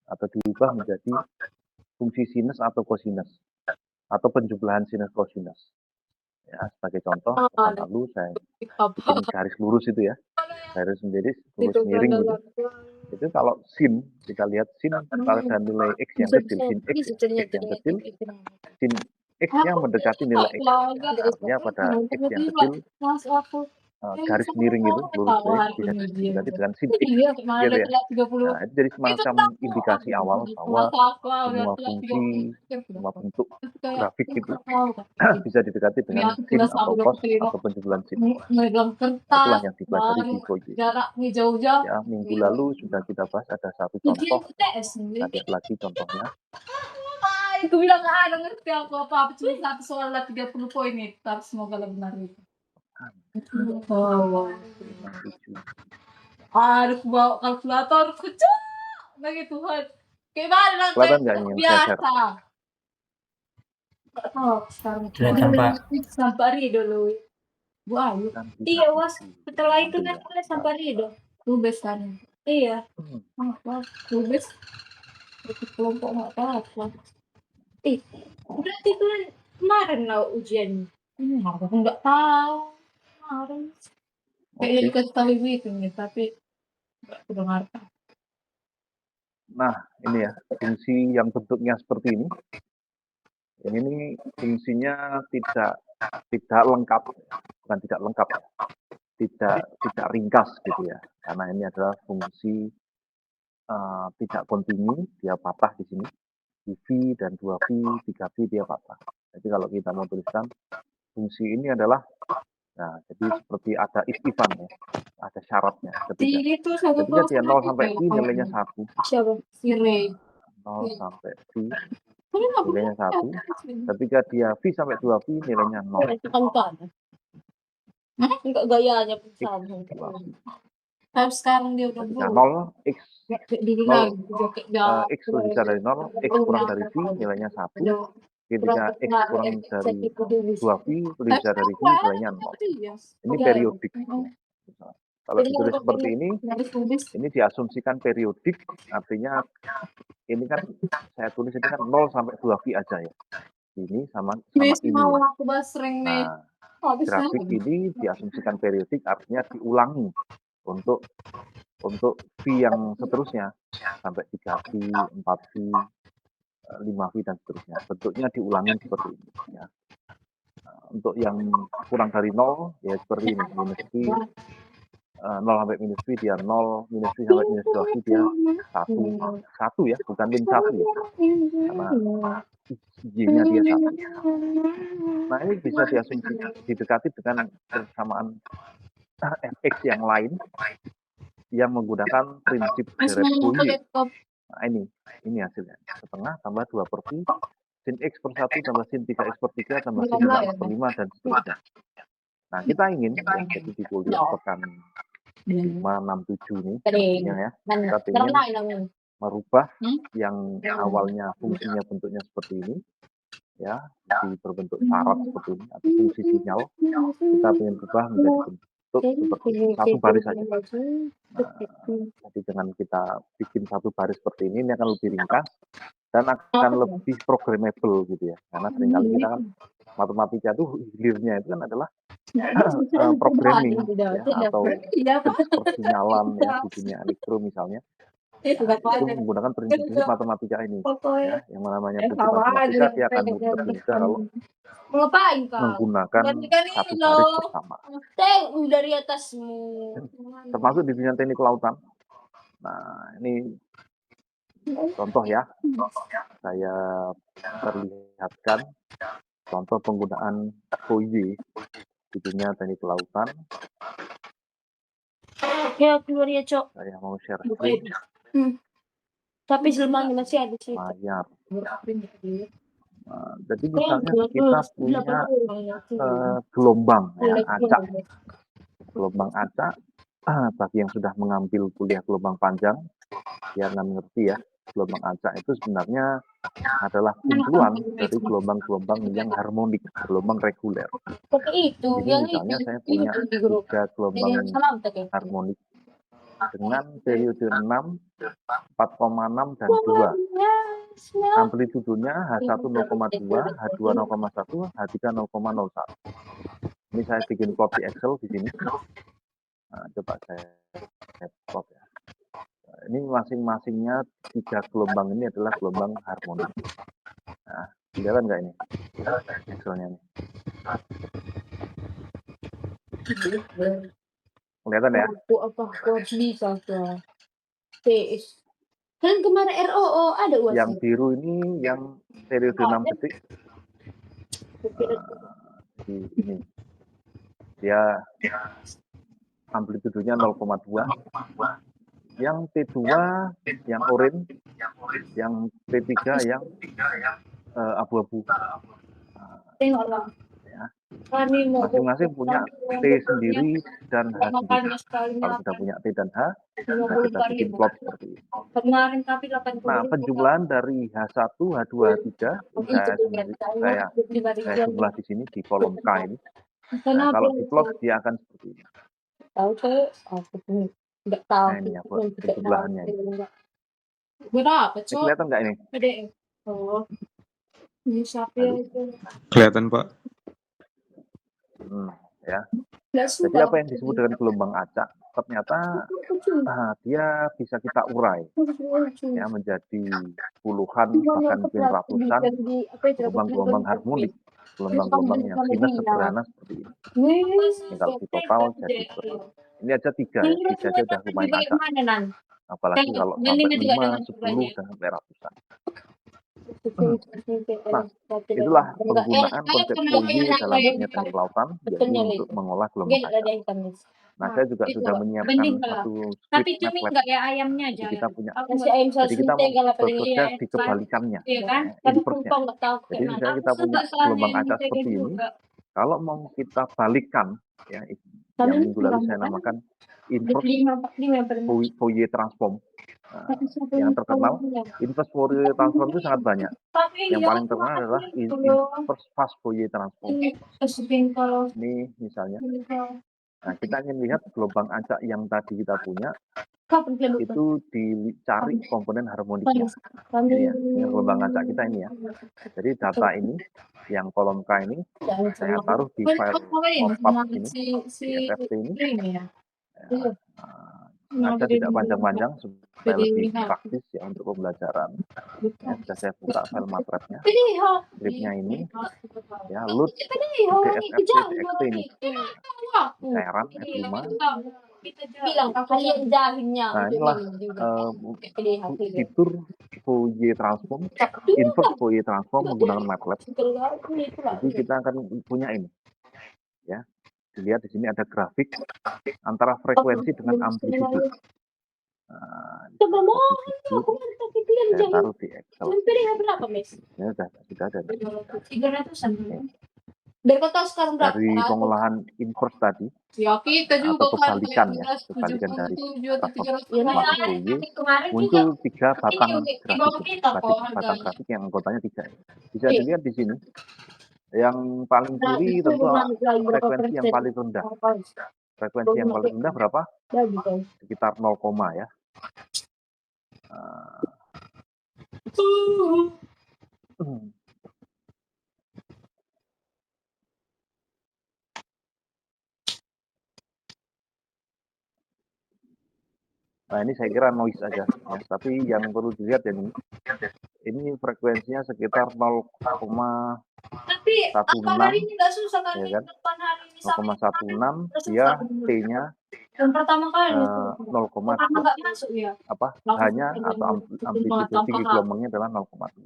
atau diubah menjadi fungsi sinus atau kosinus atau penjumlahan sinus kosinus. Ya, sebagai contoh, pekan lalu saya bikin garis lurus itu ya, garis sendiri lurus miring gitu. Itu kalau sin, kita lihat sin pada nilai x yang kecil, sin x yang kecil, sin x-nya mendekati nilai x. Artinya pada x yang kecil, garis miring itu lurus bisa didekati dengan sin x gitu ya. Nah, itu jadi semacam indikasi awal bahwa semua fungsi, semua bentuk grafik itu bisa didekati dengan sin atau cos atau penjumlahan sin. Itulah yang dipelajari di Fourier. Ya, minggu lalu sudah kita bahas ada satu contoh. Kita lihat lagi contohnya. Aku bilang ada ngerti aku apa cuma satu soal 30 poin itu, semoga benar itu. Oh, 57. harus bawa kalkulator kecil bagi Tuhan. Gimana Kelihatan nggak ini yang saya share? biasa? Oh, Kelihatan, Pak. Sampari dulu. Bu Ayu. Iya, Was. Setelah itu nanti sampari dong. Lubes kan. Iya. Lubes. Itu kelompok nggak apa-apa. Berarti kan kemarin lah ujian. Aku nggak tahu. Kemarin. Kayaknya dikasih tahu itu nih, tapi nggak kedengaran. Nah, ini ya, fungsi yang bentuknya seperti ini. Ini fungsinya tidak lengkap, bukan tidak lengkap, tidak ringkas gitu ya. Karena ini adalah fungsi tidak kontinu, dia patah di sini. Di V dan 2V, 3V dia patah. Jadi kalau kita mau tuliskan fungsi ini adalah, nah, jadi seperti ada istifan ya, ada syaratnya. Ketika dia 0 sampai V nilainya 1. Siapa? Si Ray. 0 sampai V nilainya 1. Ketika dia V sampai 2V nilainya 0. Enggak gayanya pun sama. Tapi sekarang dia udah ketika 0, X lebih besar dari 0, X kurang dari V nilainya 1. Ketika X kurang dari 2V lebih besar dari V nilainya 0. Ini periodik. Kalau ditulis seperti ini diasumsikan periodik, artinya ini kan saya tulis ini kan 0 sampai 2V aja ya. Ini sama ini. Nah, grafik ini diasumsikan periodik, artinya diulangi untuk V yang seterusnya sampai 3V, 4V, 5V dan seterusnya. Bentuknya diulangi seperti ini ya. Untuk yang kurang dari 0 ya seperti ini, minus V, 0 sampai minus V dia 0, minus V sampai minus 2V dia 1 ya, bukan min 1 ya, karena Y-nya dia 1. Nah, ini bisa diasumsikan didekati dengan persamaan fx yang lain yang menggunakan prinsip deret Fourier. Nah, ini hasilnya. Setengah tambah 2/V, sin x per 1 tambah sin 3x per 3 tambah sin 5x per 5 dan seterusnya. Nah, kita ingin ya, jadi di kuliah pekan 5, 6, 7 ini sepertinya ya, kita ingin merubah yang awalnya fungsinya bentuknya seperti ini ya, di berbentuk syarat seperti ini atau fungsi sinyal, kita ingin ubah menjadi bentuk seperti satu baris saja. Nah, jadi dengan kita bikin satu baris seperti ini akan lebih ringkas dan akan lebih programmable gitu ya, karena seringkali kita kan matematika itu hilirnya itu kan adalah programming ya, atau persinyalan ya di dunia elektro misalnya. Nah, itu menggunakan prinsip matematika ini ya, yang namanya prinsip matematika dia akan lebih mudah kalau menggunakan satu baris bersama dari atasmu termasuk di dunia teknik kelautan. Nah, ini contoh ya, saya perlihatkan contoh penggunaan Fourier di dunia teknik kelautan. Ya keluar ya, Cok. Saya mau share screen. Tapi selemanya masih ada sih. Layar. Jadi misalnya kita punya gelombang ya, acak. Gelombang acak, bagi yang sudah mengambil kuliah gelombang panjang, ya mengerti ya, gelombang acak itu sebenarnya adalah kumpulan dari gelombang-gelombang yang harmonik, gelombang reguler. Itu jadi misalnya saya punya 3 gelombang harmonik dengan periode 6, 4,6 dan 2. Amplitudonya H1 0,2, H2 0,1, H3 0,01. Ini saya bikin plot di Excel di sini. Nah, coba saya plot ya. Ini masing-masingnya 3 gelombang ini adalah gelombang harmonik. Nah, kelihatan nggak ini Excelnya nih? Kelihatan ya? Aku harus bisa TS. Kan kemarin ROO ada UAS. Yang biru ini yang periode 6 detik. Ini dia amplitudonya 0,2. Yang T2 yang oranye, yang T3 yang abu-abu. Tengoklah. Ya. Masing-masing punya T sendiri dan H sendiri. Kalau sudah punya T dan H, nah kita bikin plot seperti ini. Kemarin tapi 80. Nah, penjumlahan dari H1, H2, H3 ini saya jumlah di sini di kolom K ini. Nah, kalau di plot dia akan seperti ini. Tahu tuh, aku nggak tahu. Nah, ini ya, penjumlahannya. Berapa, Ini kelihatan nggak ini? Oh, ini siapa itu? Kelihatan, Pak. Ya. Jadi apa yang disebut dengan gelombang acak? Ternyata dia bisa kita urai ya menjadi puluhan bahkan mungkin ratusan gelombang-gelombang harmonik, gelombang-gelombang yang sinus sederhana seperti ini. Ini kalau di total jadi ini aja 3 ya, 3 aja udah lumayan acak. Apalagi kalau sampai 5, 10 dan sampai ratusan. Nah, itulah penggunaan konsep Fourier dalam penelitian kelautan, yaitu untuk mengolah gelombang acak. Nah, saya juga sudah menyiapkan satu script MATLAB. Jadi kita punya, jadi kita bekerja di kebalikannya, inverse-nya. Jadi misalnya kita punya gelombang acak seperti ini, kalau mau kita balikkan, ya, yang minggu lalu saya namakan inverse Fourier transform. Yang terkenal, inverse Fourier transform itu sangat banyak. Yang paling terkenal adalah inverse fast Fourier transform. Ini misalnya. Nah, kita ingin lihat gelombang acak yang tadi kita punya, itu dicari komponen harmoniknya. Ini ya, ini gelombang acak kita ini ya. Jadi data ini, yang kolom K ini, saya taruh di file notepad ini, di FFT ini. Sengaja tidak panjang-panjang supaya lebih praktis ya untuk pembelajaran. Ya, sudah saya buka file MATLAB-nya. Script-nya ini, ya, load DFFT TXT ini. Saya run F5. Bilang kalian jahilnya. Nah, inilah fitur Fourier transform, inverse Fourier transform menggunakan MATLAB. Jadi kita akan punya ini, ya. Dilihat di sini ada grafik antara frekuensi dengan amplitudo. Nah, saya taruh di Excel. Ya, sudah ada. 300-an. Biar kau tahu sekarang berapa. Dari pengolahan inverse tadi, ya, kita juga atau kebalikan ya, kebalikan dari Fourier, muncul 3 batang grafik yang anggotanya 3. Bisa dilihat di sini. Yang paling kiri tentu frekuensi yang paling rendah. Frekuensi yang paling rendah berapa? Sekitar 0, ya. Nah, ini saya kira noise aja, ya. Tapi yang perlu dilihat ya ini frekuensinya sekitar 0,16, ya kan? 0,16, dia T-nya 0,2. Apa? Hanya atau amplitudo tinggi gelombangnya adalah 0,2.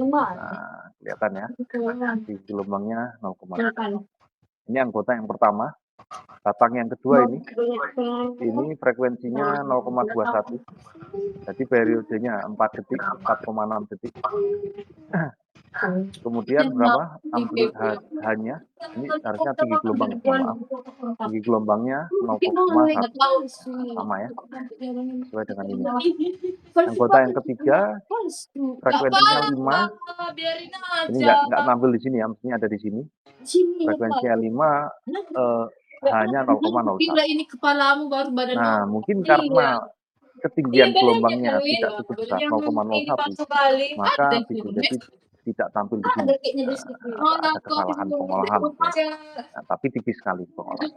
Nah, kelihatan ya, tinggi gelombangnya 0,2. Ini anggota yang pertama. Batang yang kedua ini frekuensinya 0,21. Jadi periodenya 4 detik, 4,6 detik. Kemudian berapa amplitude-nya? Ini harusnya tinggi gelombang, maaf. Tinggi gelombangnya 0,1. Sama ya, sesuai dengan ini. Anggota yang ketiga, frekuensinya 5. Ini nggak tampil di sini ya, mestinya ada di sini. Frekuensinya 5, hanya 0,01. Kira ini kepalamu baru badan Nah, orang. mungkin Iya. karena Iya, ketinggian bedanya gelombangnya tuh, tidak iya. cukup besar Yang ini 0,01, pas sekali. maka Ada bisa filmnya. jadi tidak tampil di sini. Ada kayaknya di situ. Atau ada kesalahan pengolahan. Ya. Nah, tapi tipis sekali pengolahan.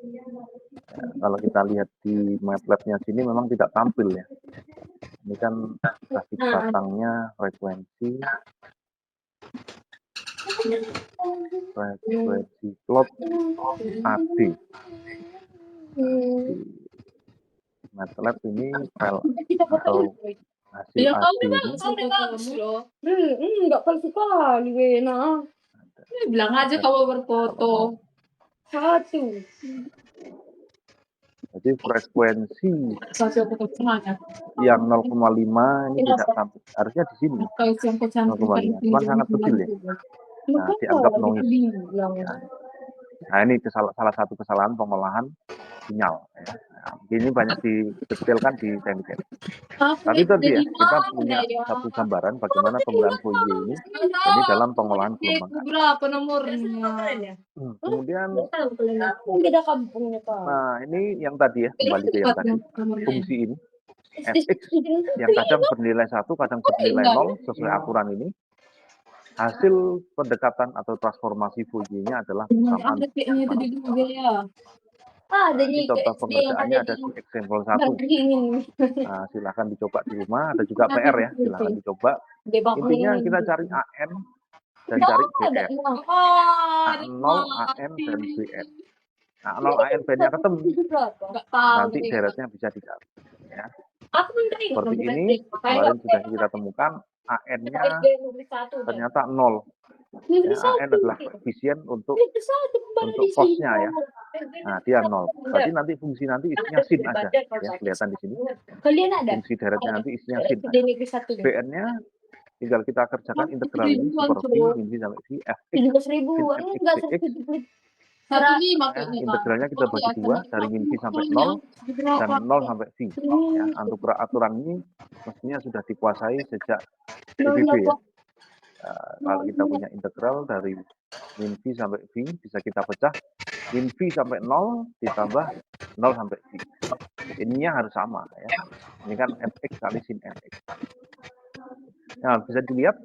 Ya, kalau kita lihat di MATLAB-nya sini memang tidak tampil ya. Ini kan grafik batangnya frekuensi plot AD. Nah, di MATLAB ini file atau hasil Ya AD kamu ini bagus loh. Enggak palsu sekali, Wena. Bilang aja kamu berfoto. Satu. Jadi frekuensi Semuanya. yang 0,5 ini tidak tampil. Harusnya di sini Kalau yang 0,5. Cuman sangat kecil ya. Nah, dianggap noise. Nah, ini salah satu kesalahan pengolahan sinyal. Ya. Nah, ini banyak didetailkan di teknik. Tapi tadi ya, kita punya satu gambaran bagaimana penggunaan Fourier ini dalam pengolahan gelombang. Berapa nomornya? Kemudian, Beda kampungnya, Pak. nah ini yang tadi ya, kembali ke yang tadi. Fungsi ini, fx yang kadang bernilai 1, kadang bernilai 0, sesuai aturan ini. Hasil pendekatan atau transformasi Fourier-nya adalah kesamaan. Ini contoh pengerjaannya ada di example 1. Nah, silahkan dicoba di rumah, ada juga PR ya, silahkan dicoba. Intinya kita cari AN dan cari BN. A0, AN, dan BN. Nah, 0 AN BN-nya ketemu, nanti deretnya bisa dicari. Ya. Seperti ini, kemarin sudah kita temukan AN-nya ternyata 0. Ya, AN adalah koefisien untuk cos-nya ya. Nah, dia 0. Berarti nanti fungsi nanti isinya sin aja. Ya, kelihatan di sini. Fungsi deretnya nanti isinya sin aja. BN-nya tinggal kita kerjakan integral ini seperti min V sampai V, fx, sin mx dx. Ya, integralnya kita bagi 2 dari min V sampai 0 dan 0 sampai V. Ya, aturan ini mestinya sudah dikuasai sejak PBB ya. Kalau kita punya integral dari min V sampai V, bisa kita pecah. Min V sampai 0 ditambah 0 sampai V. Ininya harus sama ya. Ini kan fx kali sin nx. Nah, bisa dilihat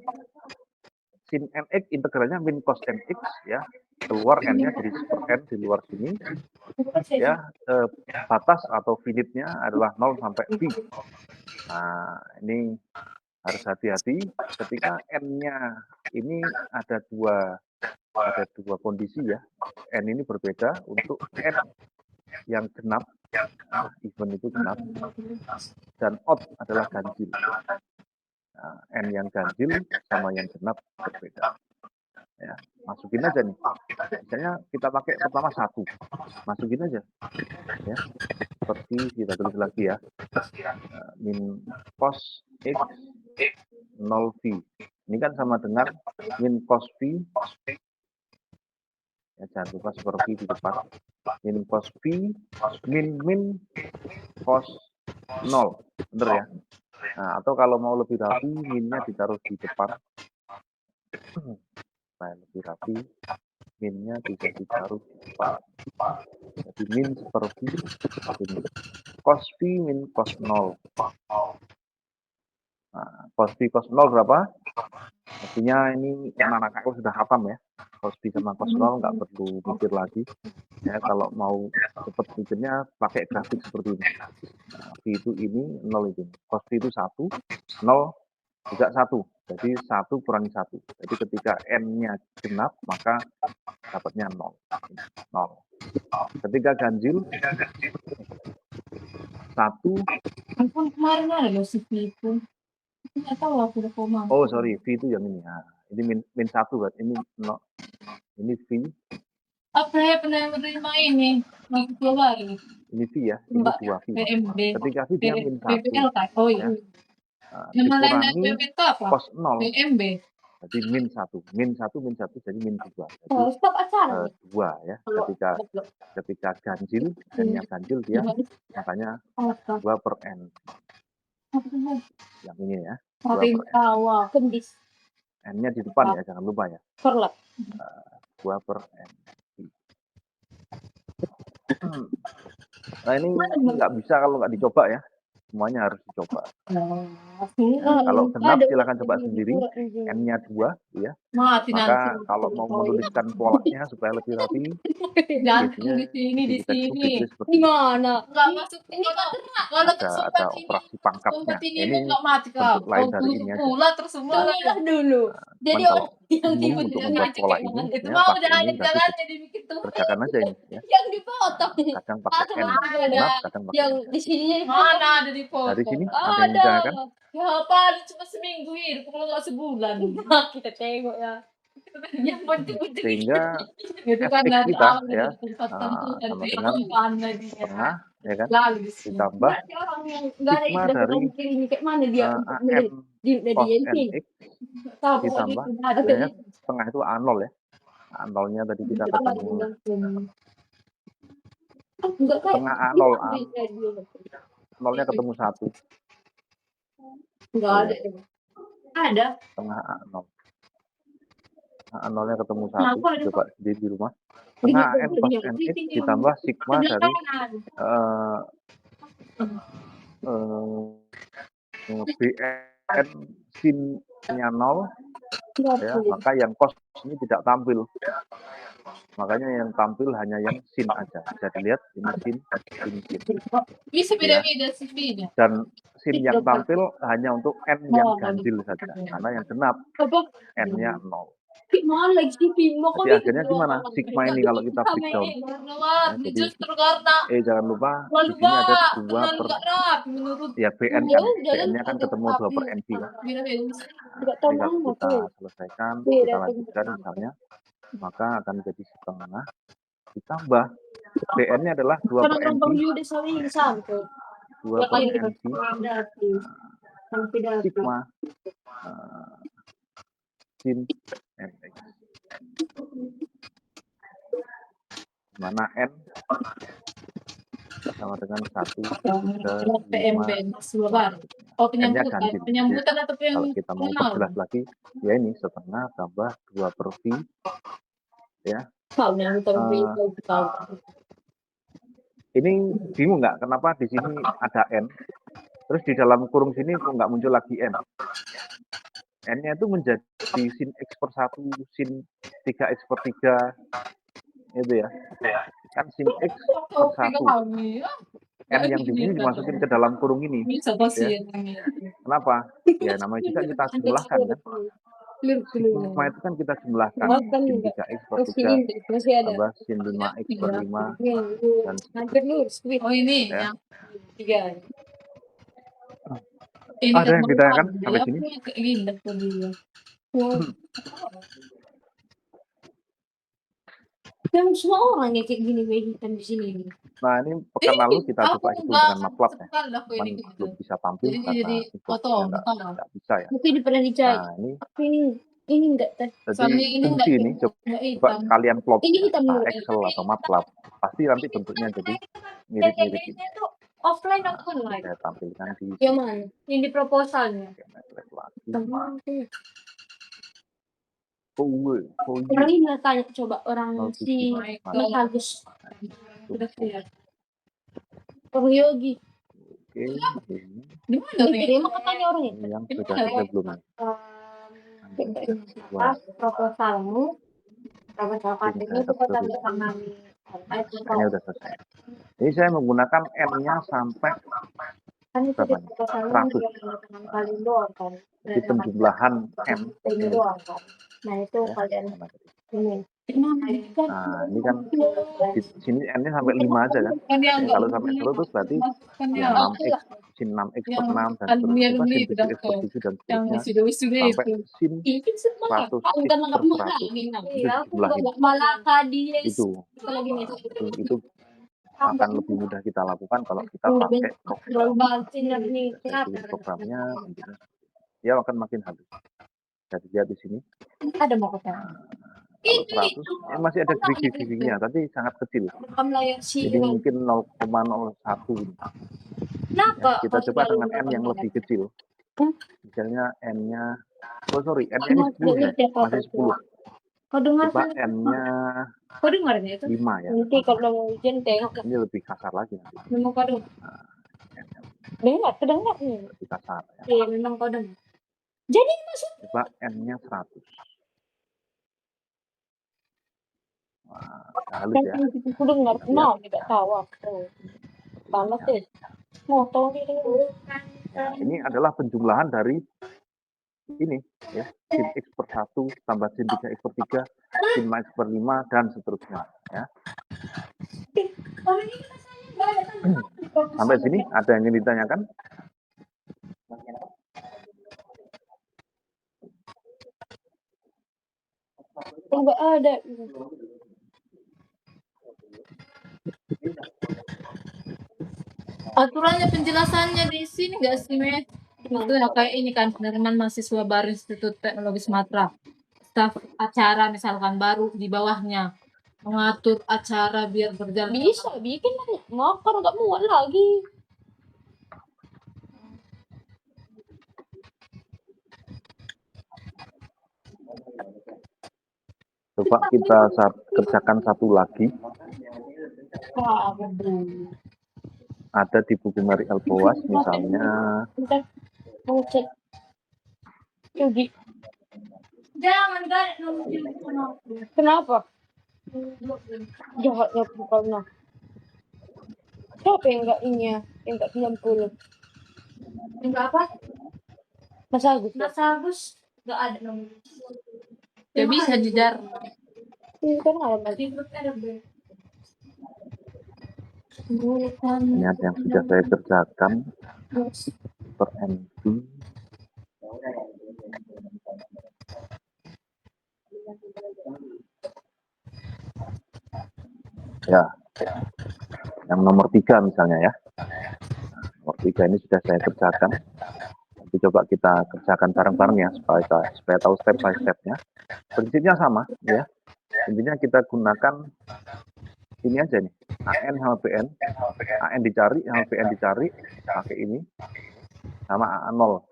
sin nx integralnya min cos nx ya. Keluar n-nya jadi super n di luar sini. Ya, batas atau finite-nya adalah 0 sampai V. Nah, ini harus hati-hati ketika n-nya ini ada dua kondisi ya. N ini berbeda untuk n yang genap, even itu genap, dan odd adalah ganjil. Nah, n yang ganjil sama yang genap berbeda. Ya, masukin aja nih. Misalnya kita pakai pertama 1, masukin aja. Ya, seperti kita tulis lagi ya. Min cos x 0 V. Ini kan sama dengan min cos V. Ya, jangan lupa seperti di depan. Min cos V, min cos 0. Bener ya? Nah, atau kalau mau lebih rapi, minnya ditaruh di depan. Nah, lebih rapi, minnya bisa ditaruh di depan. Jadi min per V, ini. Cos V min cos 0. Nah, cos V cos 0 berapa? Artinya ini anak-anak aku sudah hafal ya. Cos V sama cos 0 nggak perlu mikir lagi. Ya, kalau mau cepat mikirnya pakai grafik seperti ini. Nah, V itu ini, 0 itu. Cos V itu 1, 0 juga 1. Jadi 1 kurangi 1. Jadi ketika N-nya genap, maka dapatnya 0. 0. Ketika ganjil, 1. Ampun, kemarin ada loh si itu. Nggak tahu aku udah koma. Oh, sorry. V itu yang ini. Nah, ini min 1 berarti. Ini 0. Ini V. Apa ya pernah menerima ini? Masuk dua hari. Ini V ya. Ini 2 V. PMB. Ketika V dia min 1. PPL kan? Oh iya. Nah, Yang lain dikurangi PPT apa? cos 0. PMB. Jadi min 1. Min 1 jadi min 2. Jadi Oh, stop acara. 2 ya. Ketika ganjil, N-nya ganjil dia, makanya 2 per N. Yang ini ya. 2 per N. N-nya di depan ya, jangan lupa ya. Perlap. 2 per N. Nah ini nggak bisa kalau nggak dicoba ya. Semuanya harus dicoba. Kalau genap silakan coba sendiri. N-nya 2 ya. Maka kalau mau menuliskan polanya supaya lebih rapi, biasanya di sini kita di seperti mana? Nggak masuk ini ada operasi pangkatnya. Ini bentuk lain dari ini aja. terus semua dulu. Jadi kalau bingung untuk membuat pola ini, ya pakai ini udah cukup. Kerjakan aja ini ya. Yang dipotong. Kadang pakai N genap, kadang pakai Yang N. di sini mana ada dipotong? Dari sini ada yang misalkan. Ya apa? Cuma seminggu ini, kalau nggak sebulan. Kita tengok ya. Yang Sehingga FX kita ya sama dengan setengah ya kan ditambah sigma dari AN cos NX ditambah sebenarnya setengah itu A0 ya. A0-nya tadi kita ketemu setengah A0, A0-nya ketemu 1. Enggak ada. Ada. Setengah A0. A0-nya ketemu 1, coba sendiri di rumah. Setengah AN cos NX ditambah sigma dari BN sin-nya 0 ya, maka yang cos ini tidak tampil. Makanya yang tampil hanya yang sin aja. Bisa dilihat ini sin. Bisa beda-beda sih. Dan sin yang tampil hanya untuk N yang ganjil saja. Karena yang genap N-nya 0. Jadi akhirnya gimana? Sigma ini kalau kita breakdown. Ya, jadi jangan lupa di sini ada 2 per ya BN kan. BN-nya kan ketemu 2 per NB kan. Nah, kalau kita selesaikan, kita lanjutkan misalnya, maka akan jadi setengah ditambah BN-nya adalah 2 per NB. 2 per NB sigma sin NX. Mana N sama dengan 1 ke 5. Oh, N-nya ganjil. penyambutan atau Kalau kita mau perjelas lagi, ya ini setengah tambah 2 per V. Ya. Ini bingung nggak kenapa di sini ada N, terus di dalam kurung sini kok nggak muncul lagi N. N-nya itu menjadi sin X per 1, sin 3X per 3, itu ya. Kan sin X per 1. N yang di sini dimasukin ke dalam kurung ini. Ya. Kenapa? Ya namanya juga kita jumlahkan kan. Sigma itu kan kita jumlahkan. Sin 3X per 3 tambah sin 5X per 5 dan oh ini ya. Yang 3. Ada yang ditanyakan sampai sini? Yang semua orang ya kayak gini hitam di sini. Nah ini pekan lalu kita coba hitung dengan MATLAB ya, cuman belum bisa tampil karena inputnya nggak bisa ya. Mungkin pernah dicari. Nah ini enggak teh. Jadi kunci ini coba kalian plot Excel atau MATLAB, pasti nanti bentuknya jadi mirip-mirip ini. Offline atau online? Saya tampilkan di yang mana? Ini proposalnya. Orang ini tanya coba orang si Bagus. Sudah siap. Orang Yogi. Oke. Di mana terima katanya orang itu? Yang sudah selesai belum? Proposalmu. Proposal ini itu kota bersama ini udah selesai. Ini saya menggunakan N-nya sampai kan itu di proposalnya 100. kali doang kan. Jadi penjumlahan M ini doang kan. Nah itu kalian ini. Nah ini kan di sini N-nya sampai 5 aja kan. Ya, kalau sampai 10 itu berarti ya 6X, sin 6X per 6 dan seterusnya, sin 7X per 7 dan seterusnya sampai sin 100X per 100 itu jumlahin. Itu akan lebih mudah kita lakukan kalau kita pakai programnya ya akan makin halus. Jadi lihat di sini ada mau ketemu. Kalau 100 masih ada gerigi-geriginya, tapi sangat kecil. Jadi mungkin 0,01. Ya, kita coba dengan N yang lebih kecil. Misalnya N-nya Oh sorry, N-nya ini 10 ya, masih 10. Kau dengar Coba N-nya Kau dengarnya itu? 5 ya. Nanti kalau mau ujian tengok. Ini lebih kasar lagi nanti. Memang kau dengar? N-nya Dengar, kedengar. lebih kasar ya. Iya, memang kau dengar. Jadi maksud Coba N-nya 100. Wah, halus ya. aku dengar, mau tidak tahu aku. Panas deh. Mau tahu ini. Ya, ini adalah penjumlahan dari ini ya, sin X per 1 tambah sin 3X per 3, sin X per 5 dan seterusnya ya. Sampai sini ada yang ingin ditanyakan? Enggak ada. Aturannya penjelasannya di sini nggak sih, Me? Itu ya kayak ini kan penerimaan mahasiswa baru Institut Teknologi Sumatera. Staf acara misalkan baru di bawahnya mengatur acara biar berjalan. Bisa bikin makar nggak muat lagi. Coba kita kerjakan satu lagi. Ada di buku Mary Elboas misalnya. Mau cek. Yogi. Jangan kenapa? Jahat ya pokoknya. Siapa yang enggak ini ya? Yang enggak 90? Enggak apa? Mas Agus. Mas Agus enggak ada nomor. Ya bisa jedar. Kan ada berarti ada Ini ada yang sudah saya kerjakan per MV. Ya, yang nomor 3 misalnya ya. Nomor 3 ini sudah saya kerjakan. Nanti coba kita kerjakan bareng-bareng ya supaya tahu step by stepnya. Prinsipnya sama ya. Intinya kita gunakan ini aja nih, AN sama BN. AN dicari sama BN dicari pakai ini sama A0.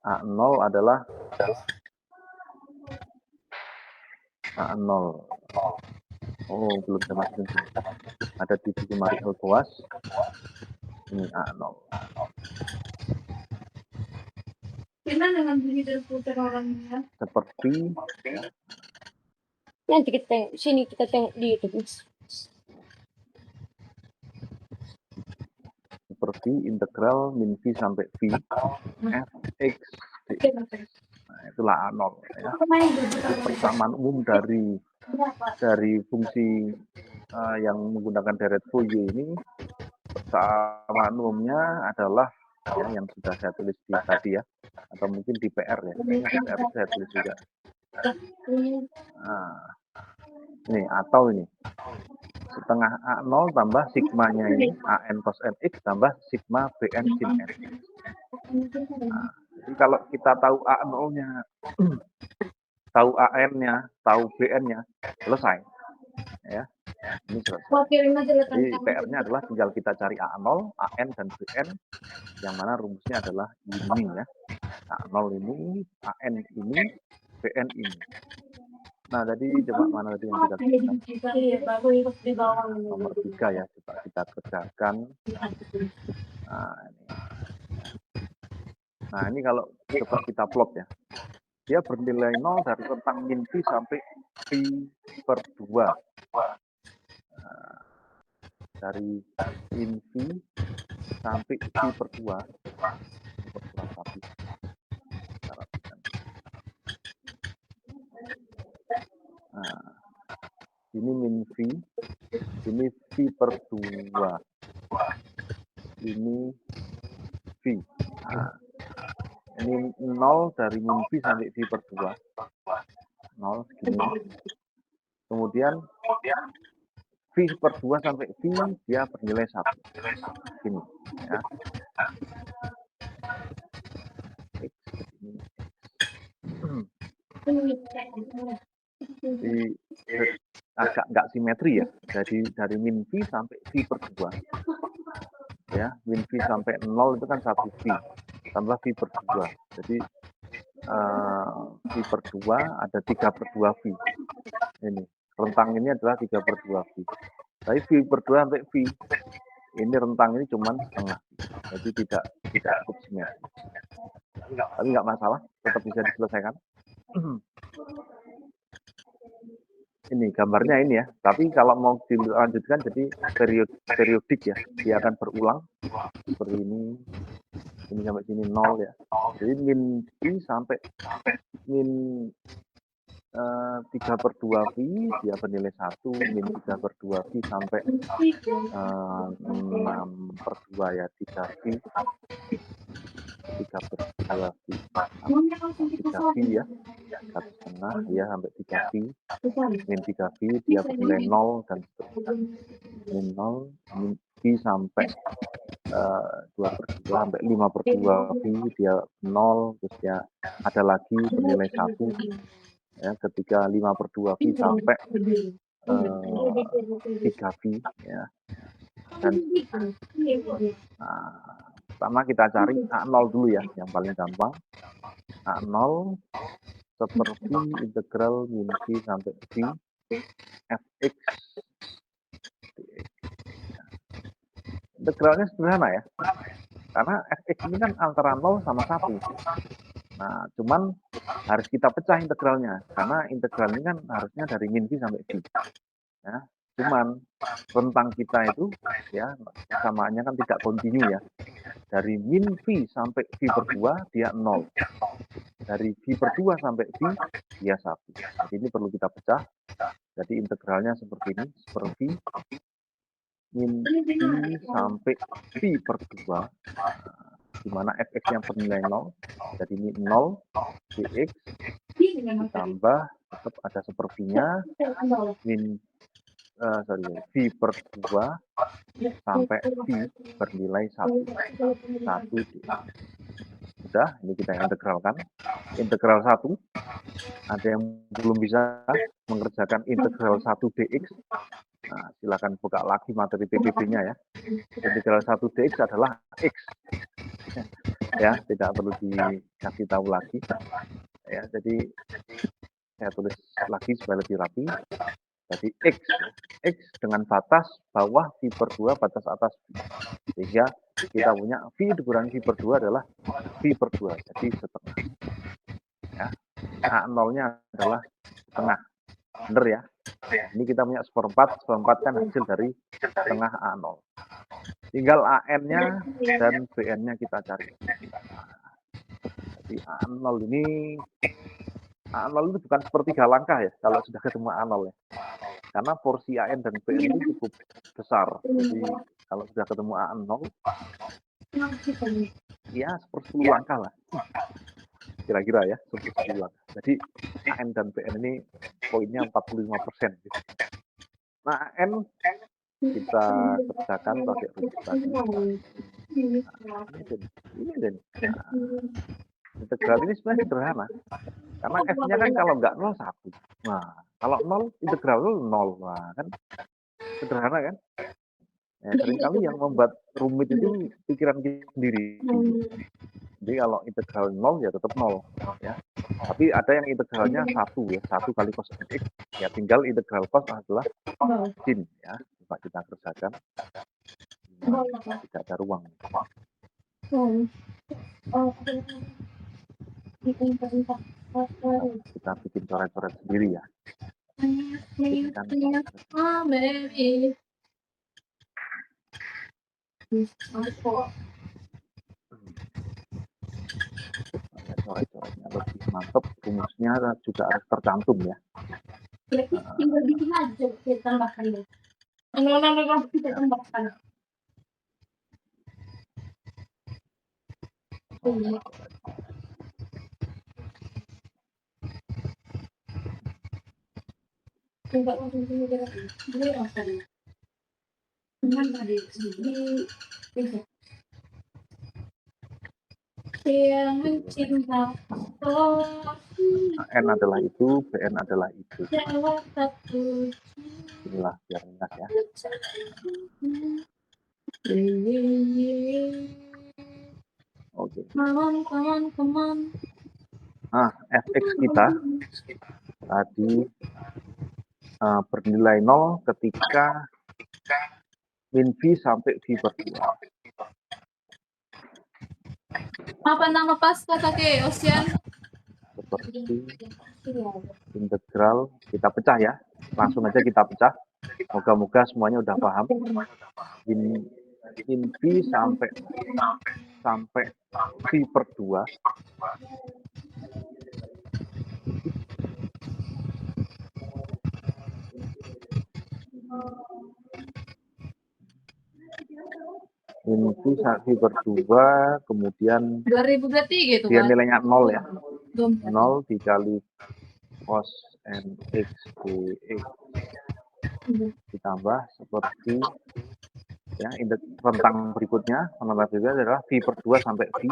A0 adalah A0. Oh, belum saya masukin sini. Ada di buku Mary Elboas. Ini A0. Gimana dengan bunyi dan putar orangnya? Seperti nanti kita tengok sini, kita tengok di YouTube. Seperti integral min V sampai V fx d. Nah, itulah A0 ya. Itu persamaan umum dari fungsi yang menggunakan deret Fourier ini. Persamaan umumnya adalah ya, yang sudah saya tulis di tadi ya, atau mungkin di PR ya, kayaknya di PR saya tulis juga. Nah, ini atau ini setengah A0 tambah sigmanya ini AN cos NX tambah sigma BN sin NX. Nah, jadi kalau kita tahu A0-nya, tahu AN-nya, tahu BN-nya, selesai. Ya, ini selesai. Jadi PR-nya adalah tinggal kita cari A0, AN, dan BN, yang mana rumusnya adalah ini ya. A0 ini, AN ini, BN ini. Nah, tadi coba mana tadi yang kita kerjakan? Nomor 3 ya, coba kita kerjakan. Nah, ini kalau coba kita plot ya. Dia bernilai 0 dari rentang min V sampai V per 2. Nah, dari min V sampai V per 2. Nah, ini min V, ini V per 2. Ini V. Nah, ini 0 dari min V sampai V per 2. 0 segini. Kemudian V per 2 sampai V dia bernilai 1. Gini ya. X ini. Jadi agak nggak simetri ya. Jadi dari min V sampai V per 2. Ya, min V sampai 0 itu kan 1 V. Tambah V per 2. Jadi V/2 ada 3/2 V. Ini, rentang ini adalah 3/2 V. Tapi V/2 sampai V, ini rentang ini cuman setengah. Jadi tidak cukup simetris. Tapi nggak masalah, tetap bisa diselesaikan. Ini gambarnya ini ya. Tapi kalau mau dilanjutkan jadi periodik ya. Dia akan berulang seperti ini. Ini sampai sini 0 ya. Jadi min V sampai min 3/2 V dia bernilai 1, min 3/2 V sampai 6/2 ya, 3 V 3/2 V 3 V ya, 1,5 ya sampai 3 V, min 3 V dia bernilai 0 dan seterusnya, min 0, min V sampai 2/2 sampai 5/2 V dia 0, terus dia ada lagi bernilai 1 ya, ketika 5/2 V sampai 3 V ya. Dan pertama kita cari A0 dulu ya, yang paling gampang. A0 seperti integral min V sampai V fx dx. Integralnya sederhana ya, karena fx ini kan antara 0 sama 1. Nah, cuman harus kita pecah integralnya, karena integral ini kan harusnya dari min V sampai V. Ya, cuman rentang kita itu ya samaannya kan tidak kontinu ya. Dari min V sampai V/2 dia 0. Dari V/2 sampai V dia 1. Jadi ini perlu kita pecah. Jadi integralnya seperti ini, seperti min V sampai V/2, di mana fx-nya bernilai 0. Jadi ini 0 dx ditambah tetap ada sepertinya min V/2 sampai V bernilai 1 dx. Sudah, ini kita integralkan. Integral 1, ada yang belum bisa mengerjakan integral 1 dx. Nah, silakan buka lagi materi PPB-nya ya. Integral 1 dx adalah x. Ya, tidak perlu dikasih tahu lagi. Ya, jadi saya tulis lagi supaya lebih rapi. Jadi x dengan batas bawah V/2 batas atas V. Sehingga kita punya V dikurangi V/2 adalah V/2, jadi setengah. Ya. A0-nya adalah setengah. Benar ya? Ini kita punya seperempat kan hasil dari setengah A0. Tinggal AN-nya dan BN-nya kita cari. Jadi A0 itu bukan sepertiga langkah ya, kalau sudah ketemu A0 ya. Karena porsi AN dan BN itu cukup besar. Jadi kalau sudah ketemu A0, ya 1/10 langkah lah. Kira-kira ya, 1/10 langkah. Jadi AN dan BN ini poinnya 45%. Gitu. Nah, AN kita kerjakan pakai rumus tadi. Nah, ini dan integral ini sebenarnya sederhana. Karena F-nya kan kalau nggak 0, 1. Nah, kalau 0, integral 0. Nah, kan sederhana kan? Ya, seringkali yang membuat rumit itu pikiran kita sendiri. Jadi kalau integral 0 ya tetap 0. Ya. Tapi ada yang integralnya 1 ya, 1 kali cos X. Ya tinggal integral cos adalah sin ya. Coba kita kerjakan. Nah, tidak ada ruang. Kita bikin coret-coret sendiri ya. Coret-coretnya lebih mantap, rumusnya juga harus tercantum ya. Tinggal bikin aja, kita tambahkan deh. Kita tambahkan. Coba langsung dulu apa nih? Cuman tadi yang mencinta N adalah itu, BN adalah itu. Inilah biar ringkas ya. Oke. Come on. Nah, fx kita tadi bernilai 0 ketika min v sampai v per 2. Apa nama pasta kakek Ocean? Seperti integral, kita pecah ya. Langsung aja kita pecah. Moga-moga semuanya udah paham. Min v sampai v per 2. Min v sampai v per 2, kemudian 2000 berarti gitu dia kan? nilainya 0 ya. 0 dikali cos nx dx ditambah seperti ya, rentang berikutnya adalah v per 2 sampai v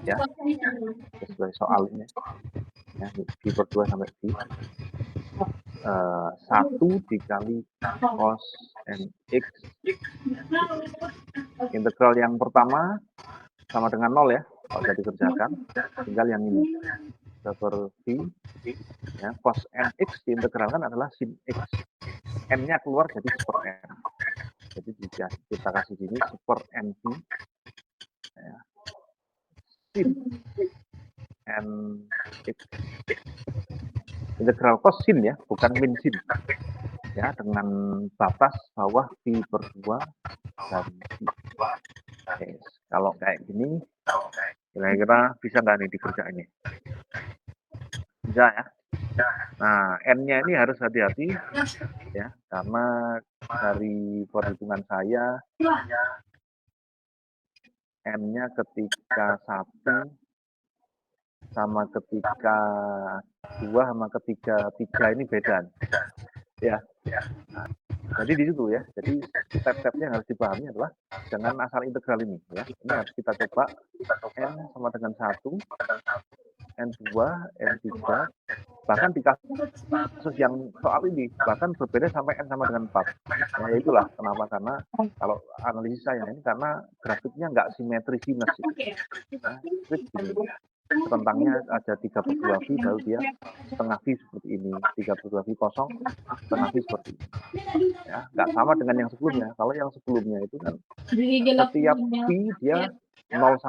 ya, sesuai soal ini ya, v per 2 sampai v 1 dikali cos nx. Integral yang pertama sama dengan 0 ya, kalau sudah dikerjakan tinggal yang ini seperti ya, cos nx diintegralkan adalah sin x, n-nya keluar jadi super n, jadi kita kasih gini super nv ya, sin nx. Integral cos sin ya, bukan min sin ya, dengan batas bawah v per 2 dan v. Oke, kalau kayak gini kira-kira bisa nggak nih dikerjainnya? Bisa ya. Nah, n-nya ini harus hati-hati ya, karena dari perhitungan saya n-nya ketika 1 sama ketika 2 sama ketika 3 ini beda ya. Nah, jadi di situ ya, jadi step-stepnya yang harus dipahami adalah jangan asal integral ini ya, ini harus kita coba n sama dengan 1, n2, n3, bahkan di kasus yang soal ini bahkan berbeda sampai n sama dengan 4. Nah, ya itulah kenapa, karena kalau analisis saya ini karena grafiknya nggak simetris ya, gini, rentangnya ada 3 per 2 V, baru dia setengah V seperti ini, 3 per 2 V kosong, setengah V seperti ini. Ya, nggak sama dengan yang sebelumnya. Kalau yang sebelumnya itu kan setiap V dia 0101.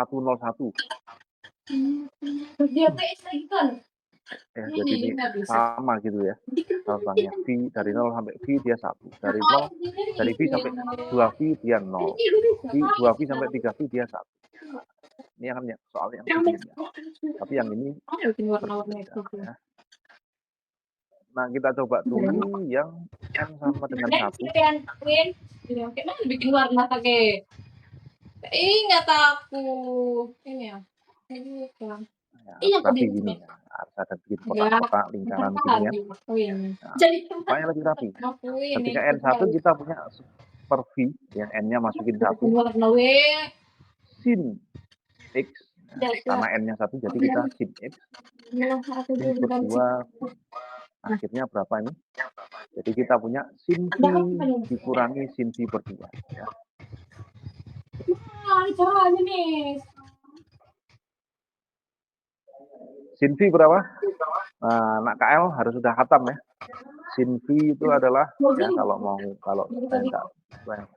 Ya, jadi ini sama gitu ya. Rentangnya V dari 0 sampai V dia 1. Dari V sampai 2V dia 0. 2V sampai 3V dia 1. Ini kan soal yang sebelumnya. Tapi yang ini berbeda ya. Nah, kita coba dulu yang n sama dengan 1. Bikin warna pakai. Ingat aku. Ini ya. Ini kan. Ya, rapi gini ya. Harus ada bikin kotak-kotak lingkaran gini ya. Nah, supaya lebih rapi. Ketika n1 kita punya per v yang n-nya masukin 1. Sin x, nah, karena n-nya 1 jadi kita sin x. Sin per 2 akhirnya berapa ini? Jadi kita punya sin v dikurangi sin v per 2 ya. Sin v berapa? Anak KL harus sudah khatam ya. Sin v itu adalah ya, kalau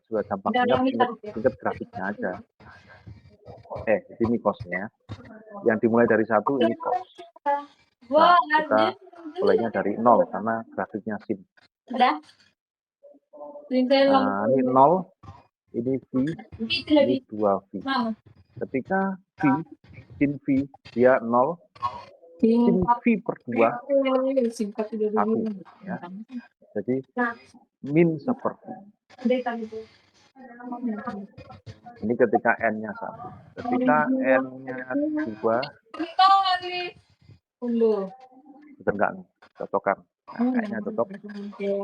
sudah gampang ingat grafiknya aja. Ini cosnya. Yang dimulai dari 1 ini cos. Nah, kita mulainya dari 0 karena grafiknya sin. Nah, ini 0, ini v, ini 2v. Ketika v, sin v dia 0, sin v per 2 1 ya. Jadi min seperti ini ketika n-nya 1. Ketika n-nya 2, betul nggak nih? Cocokan. Nah, kayaknya cocok.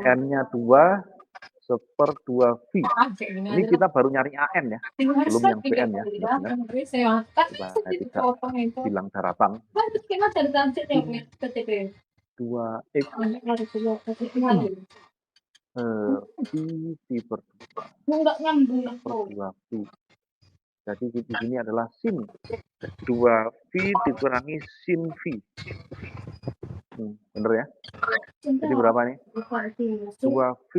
N-nya 2 seper 2V. Ini kita baru nyari AN ya, belum yang BN ya. Benar-benar. Coba kita bilang daratan. 2X V per 2 per 2V Jadi di sini adalah sin 2V dikurangi sin V. Bener ya? Jadi berapa nih? 2V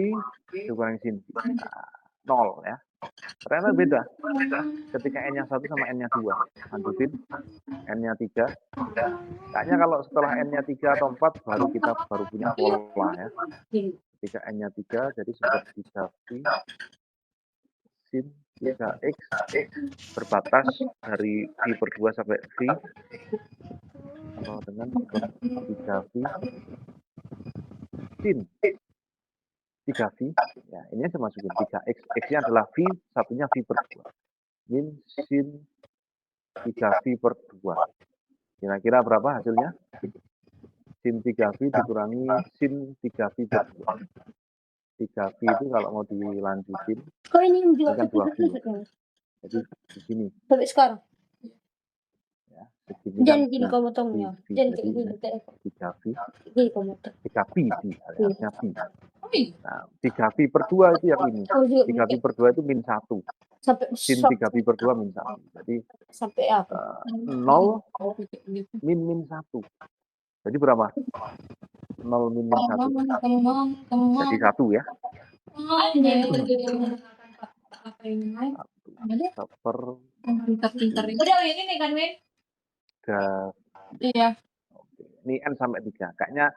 dikurangi sin V. Nah, 0 ya. Ternyata beda. Ketika N-nya 1 sama N-nya 2. Lanjutin. N-nya 3. Kayaknya kalau setelah N-nya 3 atau 4 baru kita punya pola ya. Ketika N-nya 3 jadi seperti 3V sin 3X berbatas dari V per 2 sampai V sama dengan seperti 3V sin 3V. Ya, ini saya masukin 3X. X-nya adalah V, satunya V per 2. Min sin 3V per 2. Kira-kira berapa hasilnya? Sin 3V dikurangi sin 3V per 2. 3V itu kalau mau dilanjutin, Kok ini ini kan 2V. Jadi di sini. Sampai sekarang. Ya, segini Jangan kan, gini nah, kamu potongnya. V. Jangan Jadi kayak gini. 3V. Gini kamu potong. 3V di harusnya V. Nah, 3V per 2 itu yang ini. 3V per 2 itu min 1. Sampai Sin 3V per 2 min 1. Jadi sampai apa? 0 min 1. Jadi berapa? 0 min 1. Jadi 1 ya. 1 per Pintar-pintar. Udah ini nih kan, Win? 3. Iya. Oke. Ini N sampai 3. Kayaknya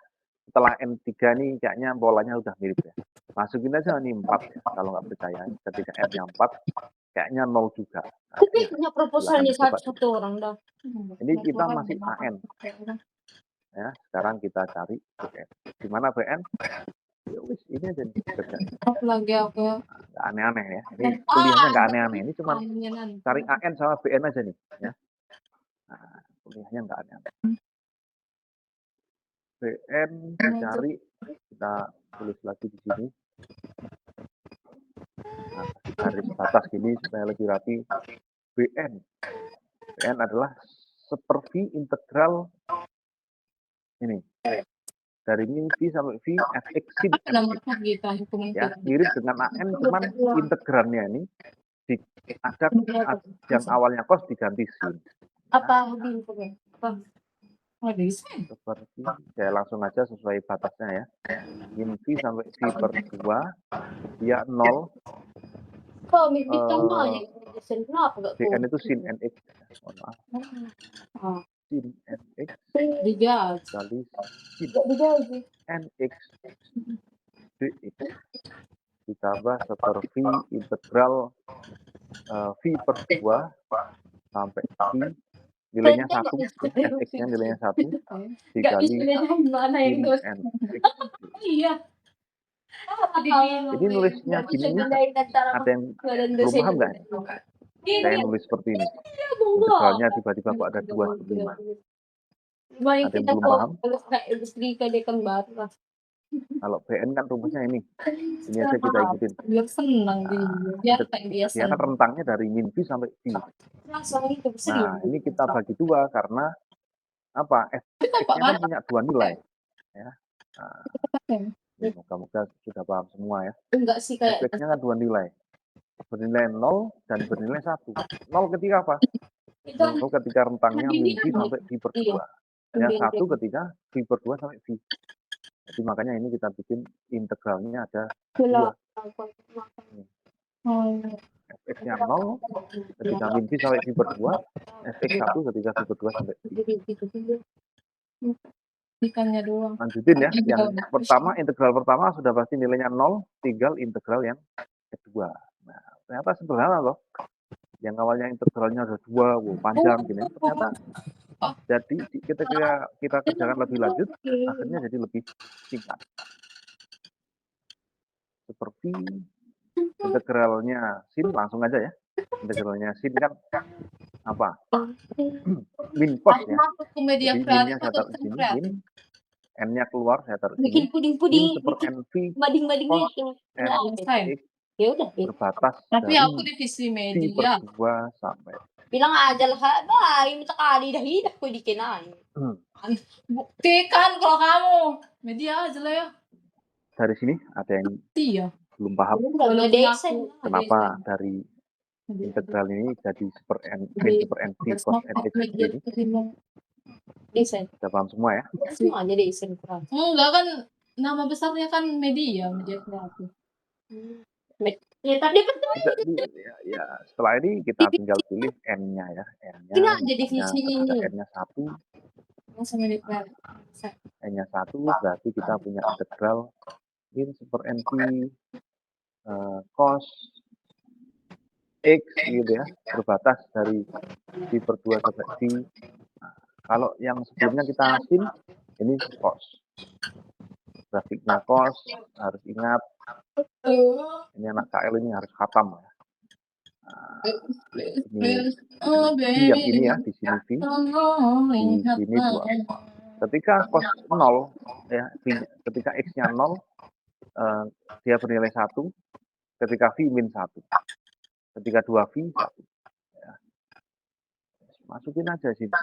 setelah N3 nih kayaknya polanya udah mirip ya. Masukin aja ini 4 ya. Kalau nggak percaya. Ketika N-nya 4, kayaknya 0 juga. Tapi punya proposalnya Silahkan coba. satu orang dah. Ini kita masih AN. Ya, sekarang kita cari BN. Di mana BN? Ya wis, ini aja nih kerjaan. Lagi aku ya. Nggak aneh-aneh ya. Ini kuliahnya nggak aneh-aneh. Ini cuma cari AN sama BN aja nih. Ya. Nah, kuliahnya nggak aneh-aneh. BN dicari, kita tulis lagi di sini. Nah, kasih garis batas gini supaya lebih rapi. BN. BN adalah seperti integral ini. Dari min V sampai V fx sin nx. Ya, mirip dengan AN, cuman integrannya ini ada yang awalnya cos diganti sin. Apa Seperti saya langsung aja sesuai batasnya ya. Min V sampai V per 2 dia 0. Dn itu sin nx. Mohon maaf. Sin nx kali sin nx dx ditambah seperti integral V per 2 sampai V nilainya 1, nx-nya nilainya 1 dikali sin nx. Iya. Jadi nulisnya gini nih, ada yang belum paham nggak? Saya nulis seperti ini. Integralnya tiba-tiba kok ada 2 seperti ini. Ada yang belum paham? Kalau BN kan rumusnya ini. Ini aja kita ikutin. Biar senang dia. Dia kan rentangnya dari min V sampai V. Nah, ini kita bagi 2 karena apa? F-nya kan punya 2 nilai. Ya. Nah, moga-moga sudah paham semua ya. Enggak sih kayak F-nya kan 2 nilai. Bernilai 0 dan bernilai 1. 0 ketika apa? 0 ketika rentangnya min V sampai V per 2. Ya, 1 ketika V per 2 sampai V. Jadi makanya ini kita bikin integralnya ada 2. Fx-nya 0 ketika min V sampai V per 2. Fx 1 ketika V per 2 sampai V. Ikannya doang. Lanjutin ya. Yang pertama, integral pertama sudah pasti nilainya 0. Tinggal integral yang kedua. Nah, ternyata sederhana loh. Yang awalnya integralnya ada 2, panjang gini. Ternyata jadi ketika kita kerjakan lebih lanjut, akhirnya jadi lebih singkat. Seperti integralnya sin, langsung aja ya. Integralnya sin kan apa? Min cos ya. Jadi minnya saya taruh di sini, min. N-nya keluar, saya taruh di sini. Min seper NV cos NX berbatas tapi dari aku divisi media. V per 2 sampai. Bilang aja lah, bay, minta kali dah hidup ko dikinay. Buktikan kalau kamu. Media aja lah ya. Dari sini ada yang belum paham. Kenapa Kenapa dari integral ini jadi min super n V cos nx ini. Desain. Udah paham semua ya? Semua aja desain kurang. Enggak kan nama besarnya kan media kreatif. Ya tadi Ya, setelah ini kita tinggal pilih n-nya ya. N-nya ketika n-nya 1 n-nya 1 berarti kita punya integral min super n V cos x gitu ya, berbatas dari V per 2 sampai V. Nah, kalau yang sebelumnya kita sin, ini cos. Grafiknya cos, harus ingat. Ini anak KL ini harus khatam ya. Nah, ini yang ini ya, di sini V, di sini 2. Ketika cos 0 ya, ketika x-nya 0, dia bernilai 1. Ketika V min 1. Ketika 2V 1. Ya. Masukin aja sini.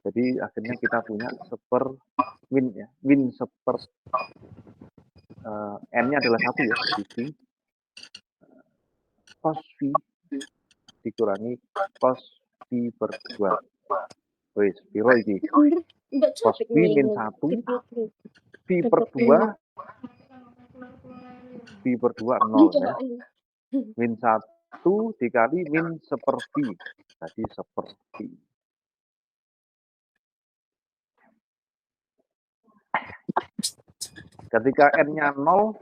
Jadi akhirnya kita punya super min ya. Min super n-nya adalah 1 ya, di V. Cos V dikurangi cos V per 2. Wis, piro iki? Cos V min 1, V per 2, V per 2 0 ya. Min 1 dikali min seper V. Jadi seper V. Ketika n-nya 0,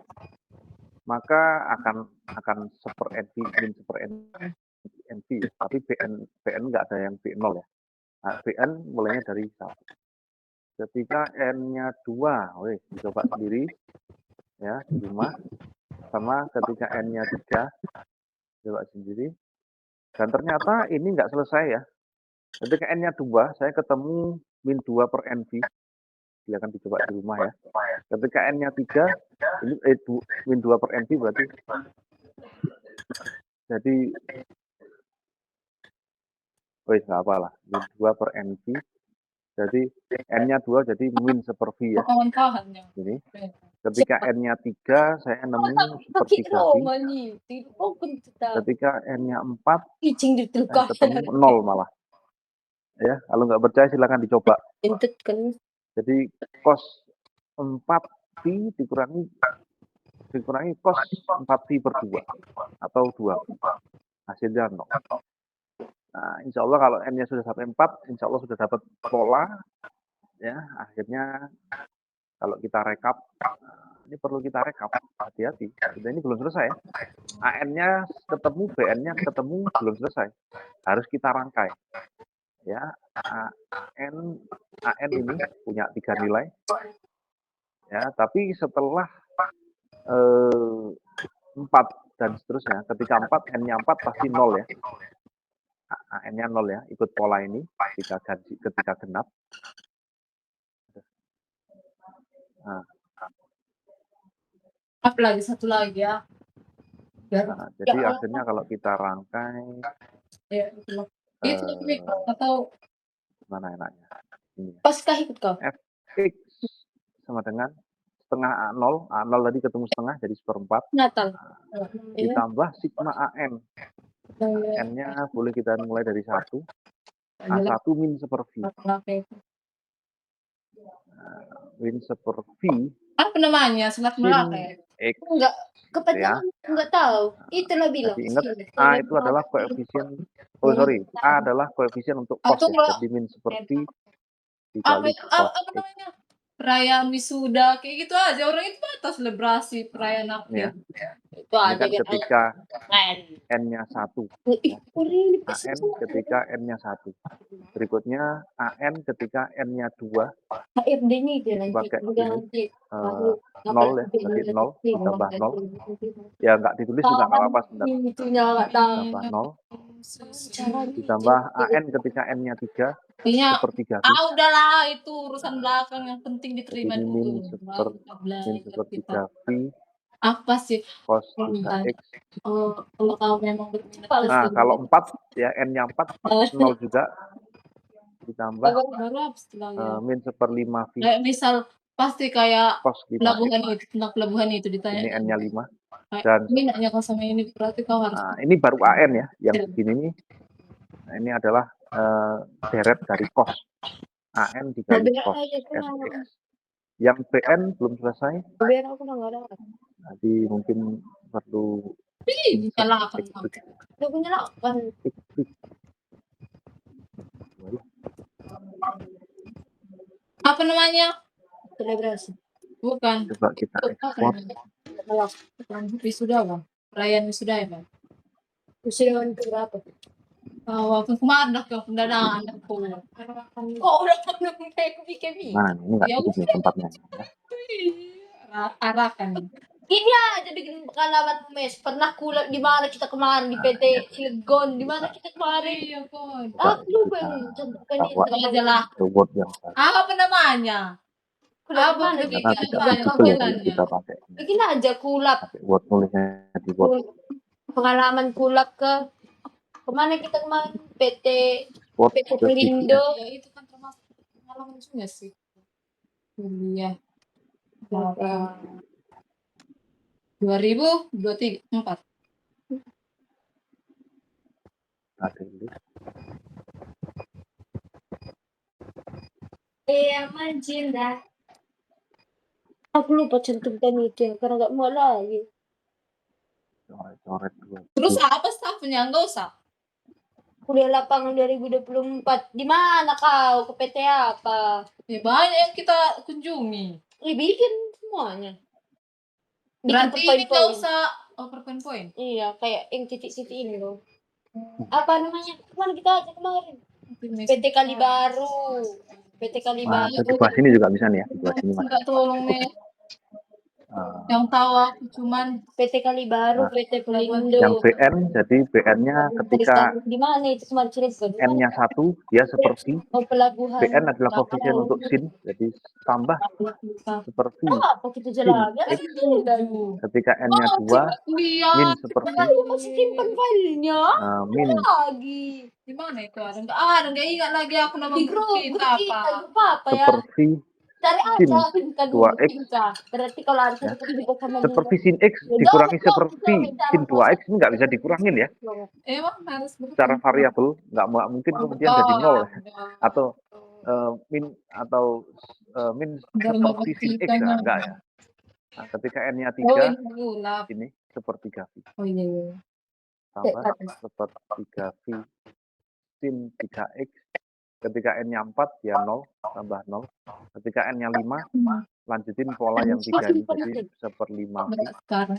maka akan seper NV, min seper NV ya. Tapi BN nggak ada yang B0 ya. Nah, BN mulainya dari 1. Ketika n-nya 2, dicoba sendiri ya di rumah. Sama ketika n-nya 3, coba sendiri. Dan ternyata ini nggak selesai ya. Ketika n-nya 2, saya ketemu min 2 per NV. Silakan dicoba di rumah ya. Ketika n-nya 3, ini min 2 per NV berarti. Jadi, nggak apalah. Min 2 per NV. Jadi, n-nya 2 jadi min seper V ya. Ini. Ketika n-nya 3, saya nemu super 3V. Ketika n-nya 4, saya ketemu 0 malah. Ya, kalau nggak percaya silakan dicoba. Jadi cos 4V dikurangi cos 4V per 2 atau 2. Hasilnya 0. Nah, insya Allah kalau n-nya sudah sampai 4, insya Allah sudah dapat pola. Ya, akhirnya kalau kita rekap, ini perlu kita rekap, hati-hati. Ini belum selesai ya. AN-nya ketemu, BN-nya ketemu, belum selesai. Harus kita rangkai. Ya, AN ini punya 3 nilai. Ya, tapi setelah 4 dan seterusnya, ketika 4, N-nya 4 pasti 0 ya. AN-nya 0 ya, ikut pola ini ketika genap. Nah, satu lagi ya. Nah, jadi akhirnya kalau kita rangkai, atau mana enaknya? Ini. Paskah ikut kau? Fx sama dengan setengah A0. A0 tadi ketemu setengah jadi seperempat. Natal. Ditambah sigma AN. N-nya boleh kita mulai dari 1. A1 min seper V. Min seper V. Apa namanya? Selat Melaka. X. Enggak, kepanjangan enggak tahu. Itulah bilang. Jadi ingat A itu adalah koefisien. A adalah koefisien untuk cos ya. Jadi min seper V dikali cos X. Namanya? Perayaan wisuda kayak gitu aja, orang itu batas selebrasi perayaan akhir. Ya. Itu Ini aja kan ketika N-nya 1. Ya. AN ketika N-nya 1. Berikutnya AN ketika N-nya 2. HRD-nya itu pakai ini 0 ya, berarti 0 ditambah 0. Ya nggak ditulis juga nggak apa-apa sebentar. Tambah 0. Ditambah AN ketika N-nya 3. Seper 3V. Udahlah, itu urusan belakang, yang penting diterima dulu. Min seper 3V. Apa sih? Cos 3X. Kalau kamu memang berminat. Nah, kalau 4 ya N-nya 4 0 juga. Ditambah min seper 5V. Kayak misal pasti kayak cos 5X. pelabuhan itu ditanya. Ini N-nya 5. Dan minatnya kau sama ini berarti kau harus. ini baru AN ya, yang begini nih. Nah, ini adalah deret dari kos. AN dikali kos SX. Yang BN belum selesai. Jadi mungkin perlu Nyalakan. Aku nyalakan. Apa namanya? Selebrasi. Bukan. Coba kita ekspor. Wisuda, Bang. Perayaan wisuda ya, Bang. Wisuda itu berapa? Waktu kemarin dah kau pendanaan aku. Kok udah kayak bikin Nah, ini nggak cukup nih tempatnya. Arahkan. Gini aja bikin pengalaman mes. Pernah kulak di mana kita kemarin di PT Cilegon. Di mana kita kemarin? Iya, Kon. Aku lupa yang contohkan itu. Reward yang apa namanya? Apa karena tidak visible ya kalau kita pakai. Bikin aja kulap. Pakai Word, nulisnya di Word. Pengalaman kulap ke kemana kita kemarin? PT Word Pelindo. Ya, itu kan termasuk pengalaman juga sih. Iya. 2024. Cinta. Aku lupa cantumkan itu karena gak mau lagi. Terus apa staffnya? Enggak usah. Kuliah lapangan 2024. Di mana kau? Ke PT apa? Ya banyak yang kita kunjungi. Bikin semuanya. Berarti ini nggak usah poin-poin. Iya, kayak yang titik-titik ini loh. Apa namanya? Kemana kita aja kemarin? PT Kali Baru. PT Kali Baru. Di bawah sini juga bisa nih ya. Di bawah sini mas. Enggak tolong nih. Yang tahu aku cuman PT Kali Baru, PT Pelindo. Yang BN, jadi BN-nya ketika di mana itu cuma cerita. N-nya 1, dia seperti BN adalah koefisien untuk sin, jadi tambah seperti sin X. Ketika N-nya 2, min seperti min lagi. Di mana itu ada? Enggak ingat lagi aku nama grup kita apa ya? Seperti Cari aja sin 2X. Berarti kalau ada seperti sin X dikurangi seperti sin 2X ini nggak bisa dikurangin ya. Emang harus secara variabel nggak mungkin kemudian jadi 0 atau min atau min seperti sin X ya, enggak ya. Nah, ketika N-nya 3 ini sepertiga V. Tambah sepertiga V sin 3X. Ketika N-nya 4 ya 0 tambah 0. Ketika N-nya 5 lanjutin pola yang 3 ini jadi 1/5 V.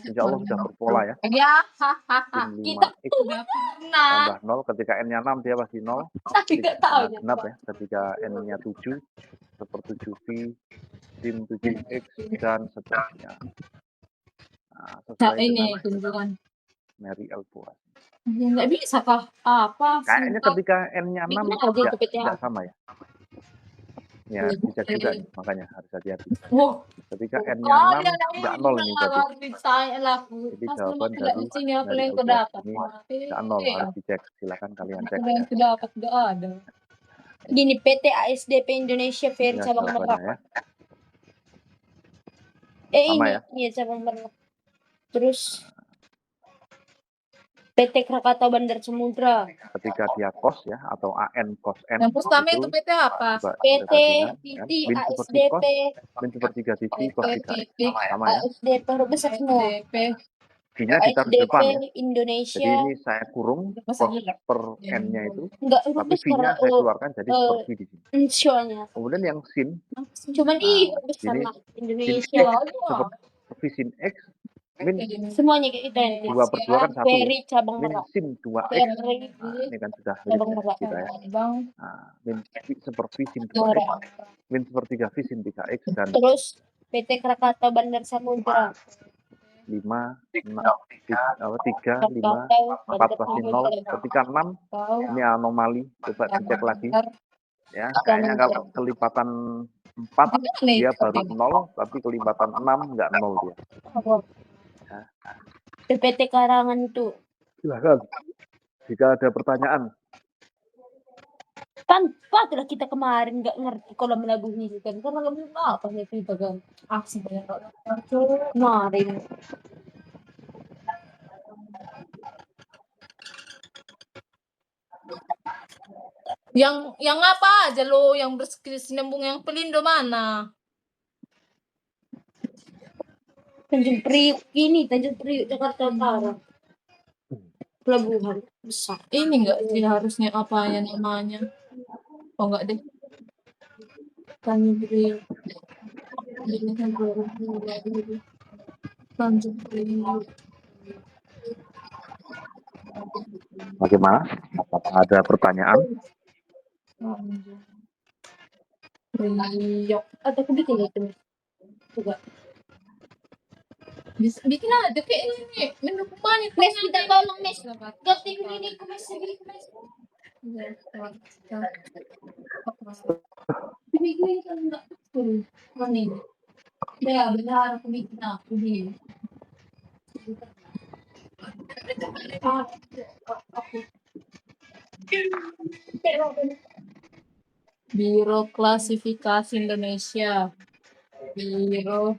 Insya Allah sudah berpola ya. Sin 5X tambah 0. Ketika N-nya 6 dia pasti 0. Genap ya. Ketika N-nya 7 1/7 V sin 7X dan seterusnya. Nah, sesuai dengan kunjungan Mary Elboas. Ya, nggak bisa kah? Apa? Kayaknya ketika N-nya 6 tidak sama ya. Ya, dicek juga nih, makanya harus hati-hati. Ketika N-nya 6 nggak 0 ini berarti. Jadi jawaban dari Mary Elboas ini nggak 0, harus dicek. Silakan kalian cek ya. Gini, PT ASDP Indonesia Fair cabang Merak. Ya. Sama ini ya cabang Merak. Terus PT Krakatau Bandar Samudra. Ketika dia kos ya atau AN kos N. Yang pertama itu PT apa? PT min ASDP. Min sepertiga TV kos 3X. Sama ya. ASDP besar semua. V-nya ditaruh di depan ya. Indonesia. Jadi ini saya kurung kos per N-nya itu. Tapi V-nya saya keluarkan jadi per V di sini. Kemudian yang sin. Cuman ini besar Indonesia. Seperti sin X. Min semuanya identik. 2/2 kan 1 ya. Min sin 2X. Nah, ini kan sudah list kita ya. Nah, min seperti sin 2X. Min sepertiga V sin 3X. Dan terus PT Krakatau Bandar Samudra. 5, 3, 5, 4 pasti 0. Ketika 6, ini anomali. Coba dicek lagi. Ya, kayaknya kalau kelipatan 4 dia baru 0, tapi kelipatan 6 nggak 0 dia. Ya. PPT Karangan itu. Silahkan. Jika ada pertanyaan. Patutlah kita kemarin nggak ngerti kalau melabuhi itu kan. Karena nggak bisa apa ya kita kan. Aksi banyak kemarin. Yang apa aja lo, yang berkesinambung yang Pelindo mana? Tanjung Priuk ini, Tanjung Priuk Jakarta Utara. Pelabuhan besar. Ini enggak sih harusnya apa ya namanya? Oh enggak deh. Tanjung Priuk. Ini kan Tanjung Priuk. Bagaimana? Apakah ada pertanyaan? Tanjung Priok. Ada aku bikin itu. Coba. Bikin aja kayak ini. Menu banyak. Mes, minta tolong Mes. Ganti ini ke Mes. Bikin kan enggak betul. Mana ini? Ya benar aku bikin aku dia. Biro Klasifikasi Indonesia. Biro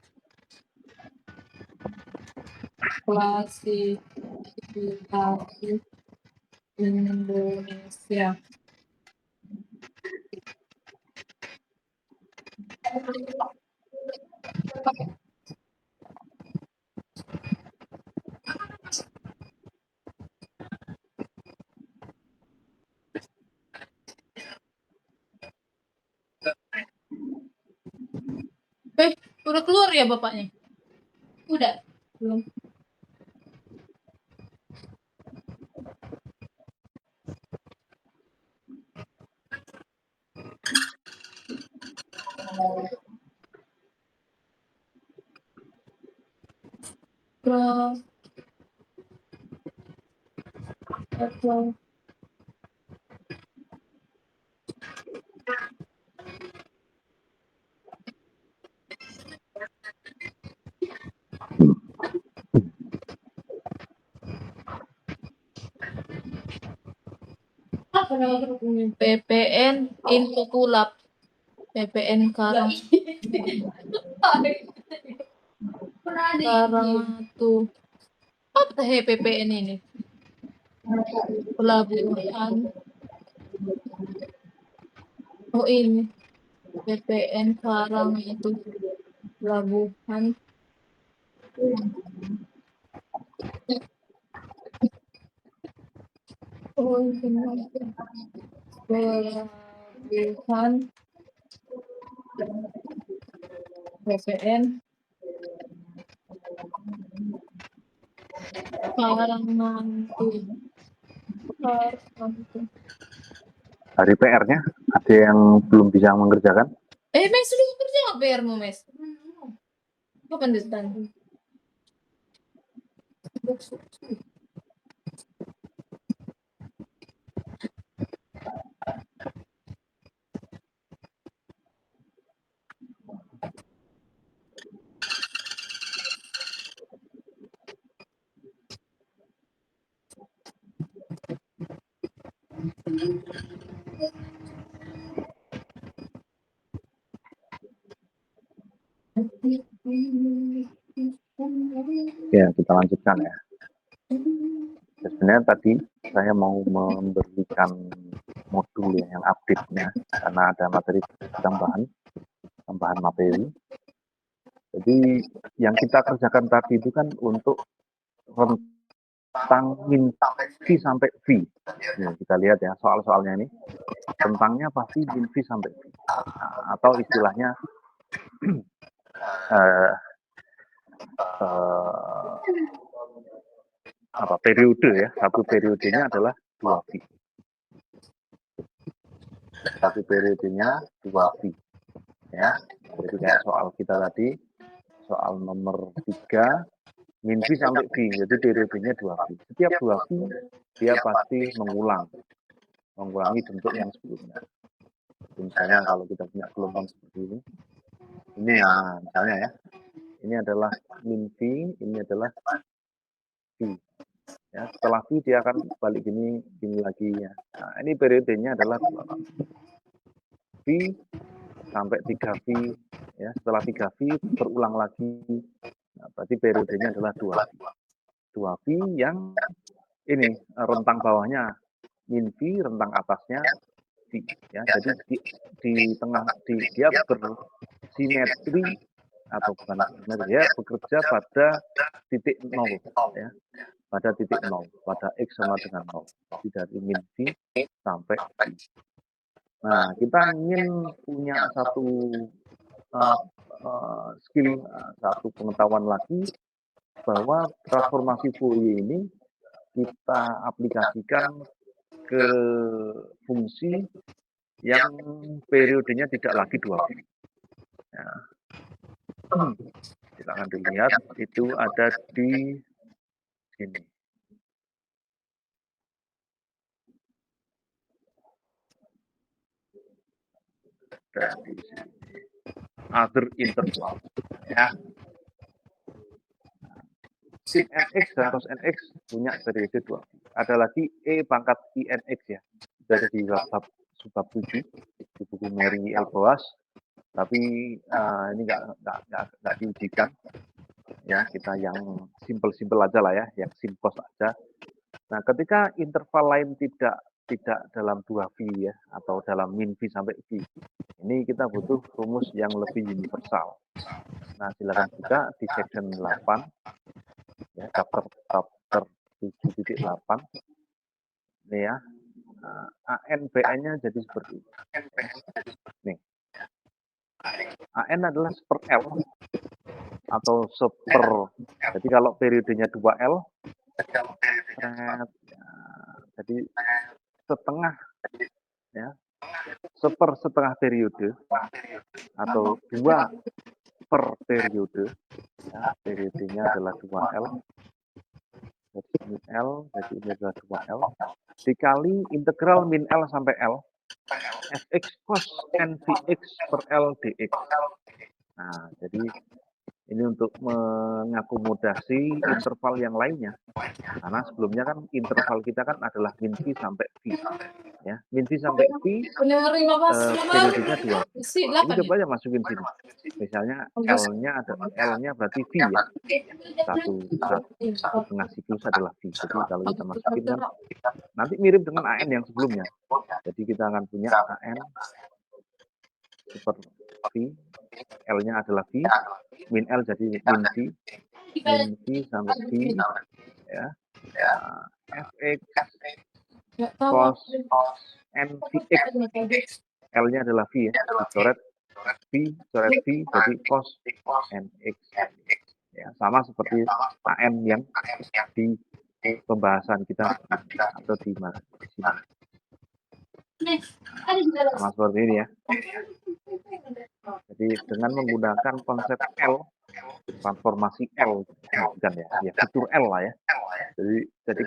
Klasifikasi Indonesia. Udah keluar ya bapaknya? Udah? Belum. Terus atau apa nama grupnya? PPN Info Kulap. PPN Karang. Karang tuh. Apa teh PPN ini? Pelabuhan. Oh ini. PPN Karang itu pelabuhan. Oh ini. Pelabuhan. PPN Karang nanti. Dari PR-nya, ada yang belum bisa mengerjakan? Mes sudah kerja nggak PR-mu, Mes? Kapan depan? Ya, kita lanjutkan ya. Sebenarnya tadi saya mau memberikan modul yang update-nya karena ada materi tambahan materi. Jadi yang kita kerjakan tadi itu kan untuk rentang min V sampai V. Ya, kita lihat ya soal-soalnya ini. Rentangnya pasti min V sampai V. Nah, atau istilahnya periode ya. Satu periodenya adalah 2V. Satu periodenya 2V. Ya. Jadi kayak soal kita tadi, soal nomor 3, min V sampai V, jadi periodenya 2V. Setiap 2V, dia pasti mengulangi bentuk yang sebelumnya. Jadi misalnya kalau kita punya gelombang seperti ini ya, misalnya ya, ini adalah min V, ini adalah V. Ya, setelah V dia akan balik gini lagi ya. Nah, ini periodenya adalah 2V. V sampai 3V, ya, setelah 3V berulang lagi. Nah, berarti periodenya adalah 2V. 2V yang ini rentang bawahnya min V, rentang atasnya V ya. Jadi di tengah dia bersimetri atau bukan simetri, dia bekerja pada titik 0 ya. Pada titik 0, pada X sama dengan 0. Jadi dari min V sampai V. Nah, kita ingin punya satu skill, satu pengetahuan lagi bahwa transformasi Fourier ini kita aplikasikan ke fungsi yang periodenya tidak lagi 2 pi. Ya. Silakan dilihat, itu ada di sini. Dan di sini. Other interval. Ya. Sin nx dan cos nx punya periode 2 pi. Ada lagi E pangkat INX ya. Itu ada di bab 7 di buku Mary L. Boas. Tapi ini nggak diujikan. Ya, kita yang simple aja lah ya, yang simpos aja. Nah, ketika interval lain tidak dalam 2V ya, atau dalam min V sampai V, ini kita butuh rumus yang lebih universal. Nah, silakan buka di section 8, ya, chapter 7.8. Ini ya, AN-BN-nya jadi seperti ini. Nih, AN adalah seper L, atau jadi kalau periodenya 2L, jadi setengah ya, setengah periode atau 2 per periode ya, periodenya adalah 2L, jadi min L, jadi ini adalah 2L dikali integral min L sampai L fx cos nvx per L dx. Nah, jadi ini untuk mengakomodasi interval yang lainnya. Karena sebelumnya kan interval kita kan adalah min V sampai V. Ya, min V sampai V periodenya 2. Ini coba aja masukin sini. Misalnya L-nya berarti V ya. Satu setengah siklus adalah V. Jadi kalau kita masukin kan nanti mirip dengan AN yang sebelumnya. Jadi kita akan punya AN super V, L-nya adalah V, min L jadi min V sampai V, ya, fx cos nvx, L-nya adalah V ya, coret V, jadi cos nx. Ya, sama seperti AN yang di pembahasan kita atau di sini. Sama seperti ini ya. Jadi dengan menggunakan konsep L, transformasi L, bukan ya fitur L lah ya. Jadi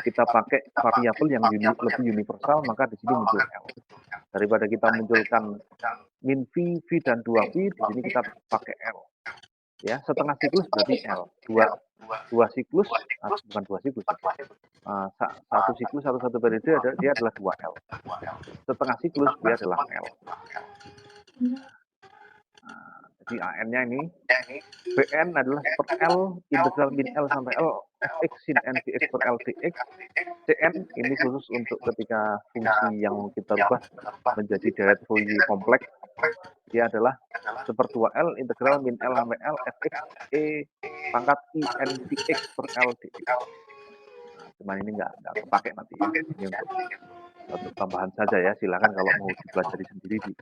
kita pakai variabel yang lebih universal, maka di sini muncul L. Daripada kita munculkan min V, V dan 2V, di sini kita pakai L. Ya, setengah siklus berarti L. Dua siklus, bukan 2 siklus. Satu siklus satu periode dia adalah 2L. Setengah siklus dia adalah L. Jadi AN-nya ini BN adalah per L integral min L sampai L fx sin nvx per L dx. CN ini khusus untuk ketika fungsi yang kita rubah menjadi deret Fourier kompleks, dia adalah seper 2L integral min L sampai L fx e pangkat i nvx per L dx. Nah, cuman ini nggak kepake nanti ya. Ini untuk tambahan saja ya, silakan kalau mau dipelajari sendiri di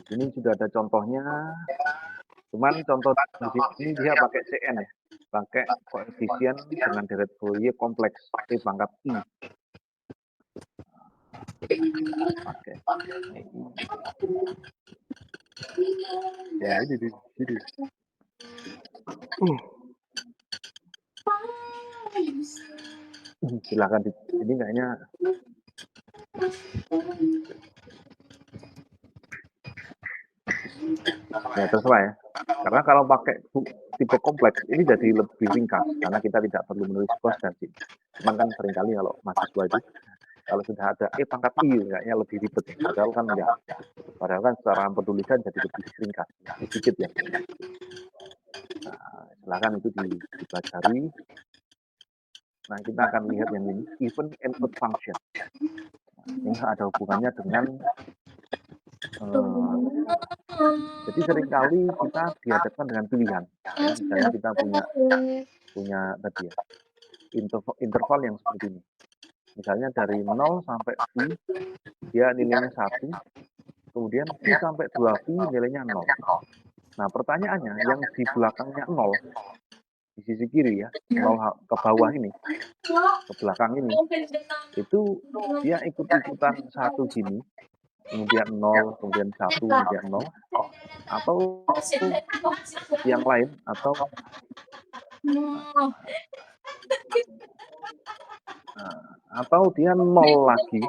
sini sudah ada contohnya. Cuman contoh di sini dia pakai CN ya, pakai koefisien dengan deret Fourier kompleks E pangkat I. Pakai ya ini di sini. Silakan di ini kayaknya ya terserah ya. Karena kalau pakai tipe kompleks ini jadi lebih ringkas karena kita tidak perlu menulis cos dan sin. Cuman kan seringkali kalau mahasiswa itu kalau sudah ada pangkat I kayaknya lebih ribet. Padahal kan enggak. Padahal kan secara penulisan jadi lebih ringkas, sedikit ya. Nah, silakan itu dipelajari. Nah, kita akan lihat yang ini, even input function. Ini ada hubungannya dengan jadi seringkali kita dihadapkan dengan pilihan. Ya, misalnya kita punya tadi ya, interval yang seperti ini. Misalnya dari 0 sampai V, dia nilainya 1, kemudian V sampai 2V nilainya 0. Nah, pertanyaannya, yang di belakangnya 0, di sisi kiri ya, 0 ke bawah ini, ke belakang ini, itu dia ikut-ikutan 1 gini, kemudian 0, kemudian 1, kemudian 0, atau yang lain, atau dia 0 lagi,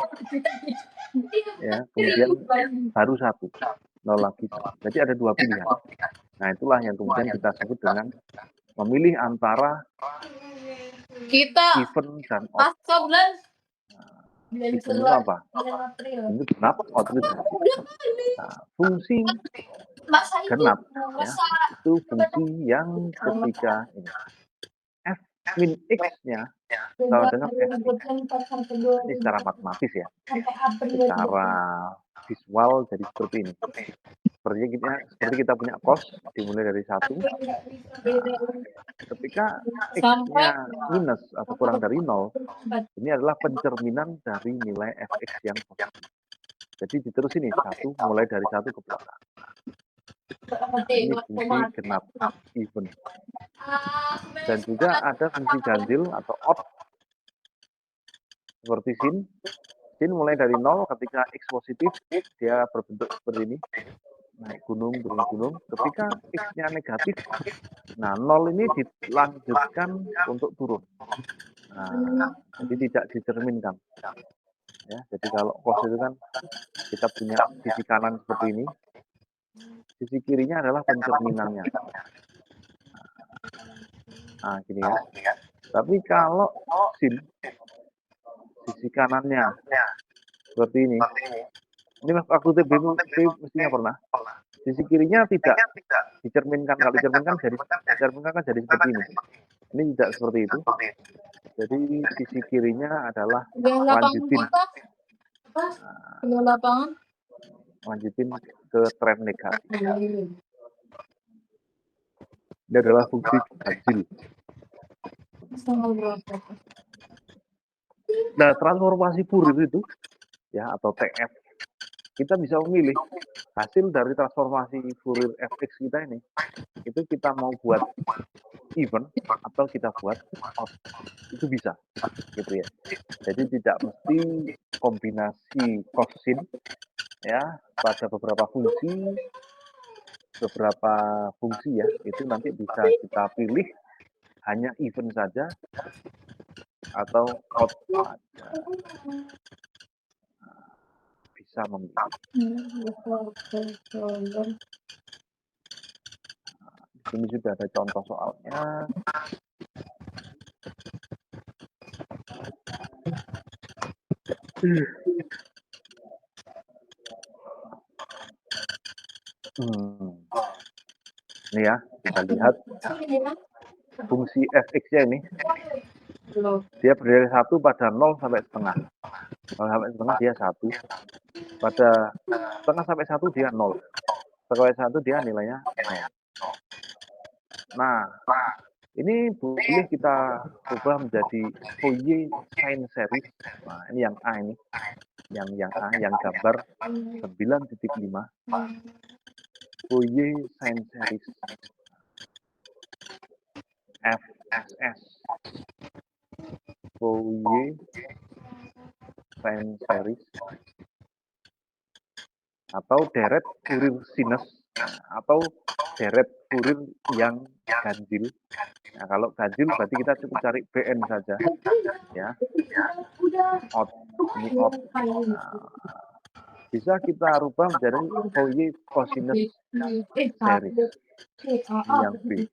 ya, kemudian baru 1, 0 lagi 1. Jadi ada 2 pilihan. Nah, itulah yang kemudian kita sebut dengan memilih antara even dan odd. Even itu apa? Itu genap, odd itu ganjil. Nah, fungsi genap ya, itu fungsi yang ketika ini f min x-nya sama dengan fx. Ini secara matematis ya, secara visual jadi seperti ini. Seperti kita punya cos dimulai dari 1. Nah, ketika x-nya minus atau kurang dari 0, ini adalah pencerminan dari nilai fx yang positif. Jadi diterus ini 1 mulai dari 1 ke belakang. Ini fungsi genap even. Dan juga ada fungsi ganjil atau odd seperti sin. Sin mulai dari 0 ketika x positif dia berbentuk seperti ini. Naik gunung, turun gunung. Ketika x-nya negatif, nah 0 ini dilanjutkan untuk turun. Nah, jadi tidak dicerminkan. Ya, jadi kalau cos itu kan kita punya sisi kanan seperti ini, sisi kirinya adalah pencerminannya. Nah, gini ya. Tapi kalau sin, sisi kanannya seperti ini aku mestinya pernah. Sisi kirinya tidak dicerminkan. Kalau dicerminkan kan jadi seperti ini. Ini tidak seperti itu. Jadi sisi kirinya adalah lanjutin ke tren negatif. Ini adalah fungsi ganjil. Nah, transformasi Fourier itu ya atau TF, kita bisa memilih hasil dari transformasi Fourier fx kita ini, itu kita mau buat even atau kita buat odd, itu bisa gitu ya. Jadi tidak mesti kombinasi cosin ya pada beberapa fungsi ya, itu nanti bisa kita pilih hanya even saja atau odd saja. Bisa memilih. Ini sudah ada contoh soalnya. Ini ya, kita lihat fungsi fx-nya ini. Dia berdiri 1 pada 0 sampai setengah. 0 sampai setengah dia 1. Pada setengah sampai 1 dia 0. Sampai 1 dia nilainya 0. Nah, ini boleh kita ubah menjadi Fourier sine series. Nah, ini yang A ini. Yang A, yang gambar 9.5. Fourier sine series. FSS. Fourier sine series. Atau deret Fourier sinus. Atau deret Fourier yang ganjil. Nah, kalau ganjil berarti kita cukup cari BN saja. Ya. Odd. Ini odd. Nah, bisa kita rubah menjadi Fourier cosinus series. Ini yang B.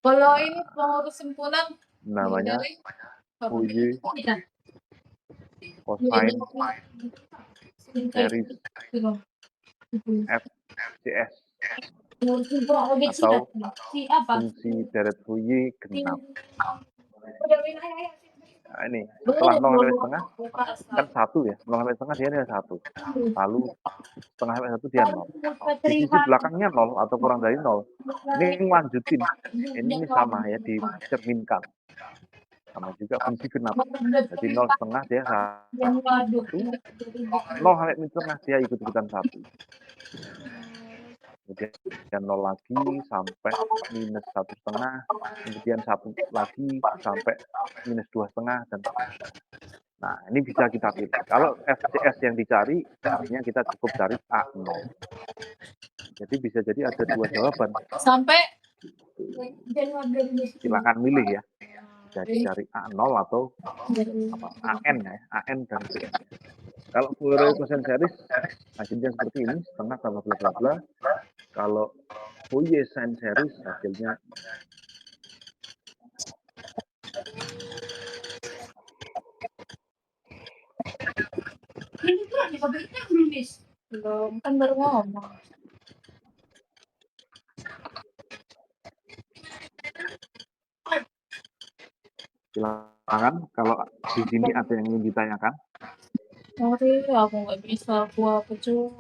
Kalau ini pengurus himpunan namanya Fourier cosine series FCS atau fungsi deret Fourier genap. Nah, ini setelah 0 sampai setengah kan 1 ya, 0 sampai setengah dia ada 1, lalu setengah sampai 1 dia 0. Di sisi belakangnya 0 atau kurang dari 0, ini lanjutin, ini sama ya, dicerminkan. Sama juga fungsi genap, jadi 0 setengah dia 1, 0 sampai min setengah dia ikut-ikutan 1. Kemudian 0 lagi sampai minus 1,5, kemudian 1 lagi sampai minus 2,5, dan nah ini bisa kita pilih. Kalau FCS yang dicari, artinya kita cukup cari A0. Jadi bisa jadi ada 2 jawaban. Sampai Silakan milih ya. Jadi cari A0 atau apa, AN ya, AN dan BN. Kalau Fourier cosine series hasilnya seperti ini, setengah tambah bla bla bla. Kalau Fourier sine series hasilnya belum, kan baru ngomong. silakan. Kalau di sini ada yang ingin ditanyakan. Sorry, aku nggak bisa, aku apa cuy.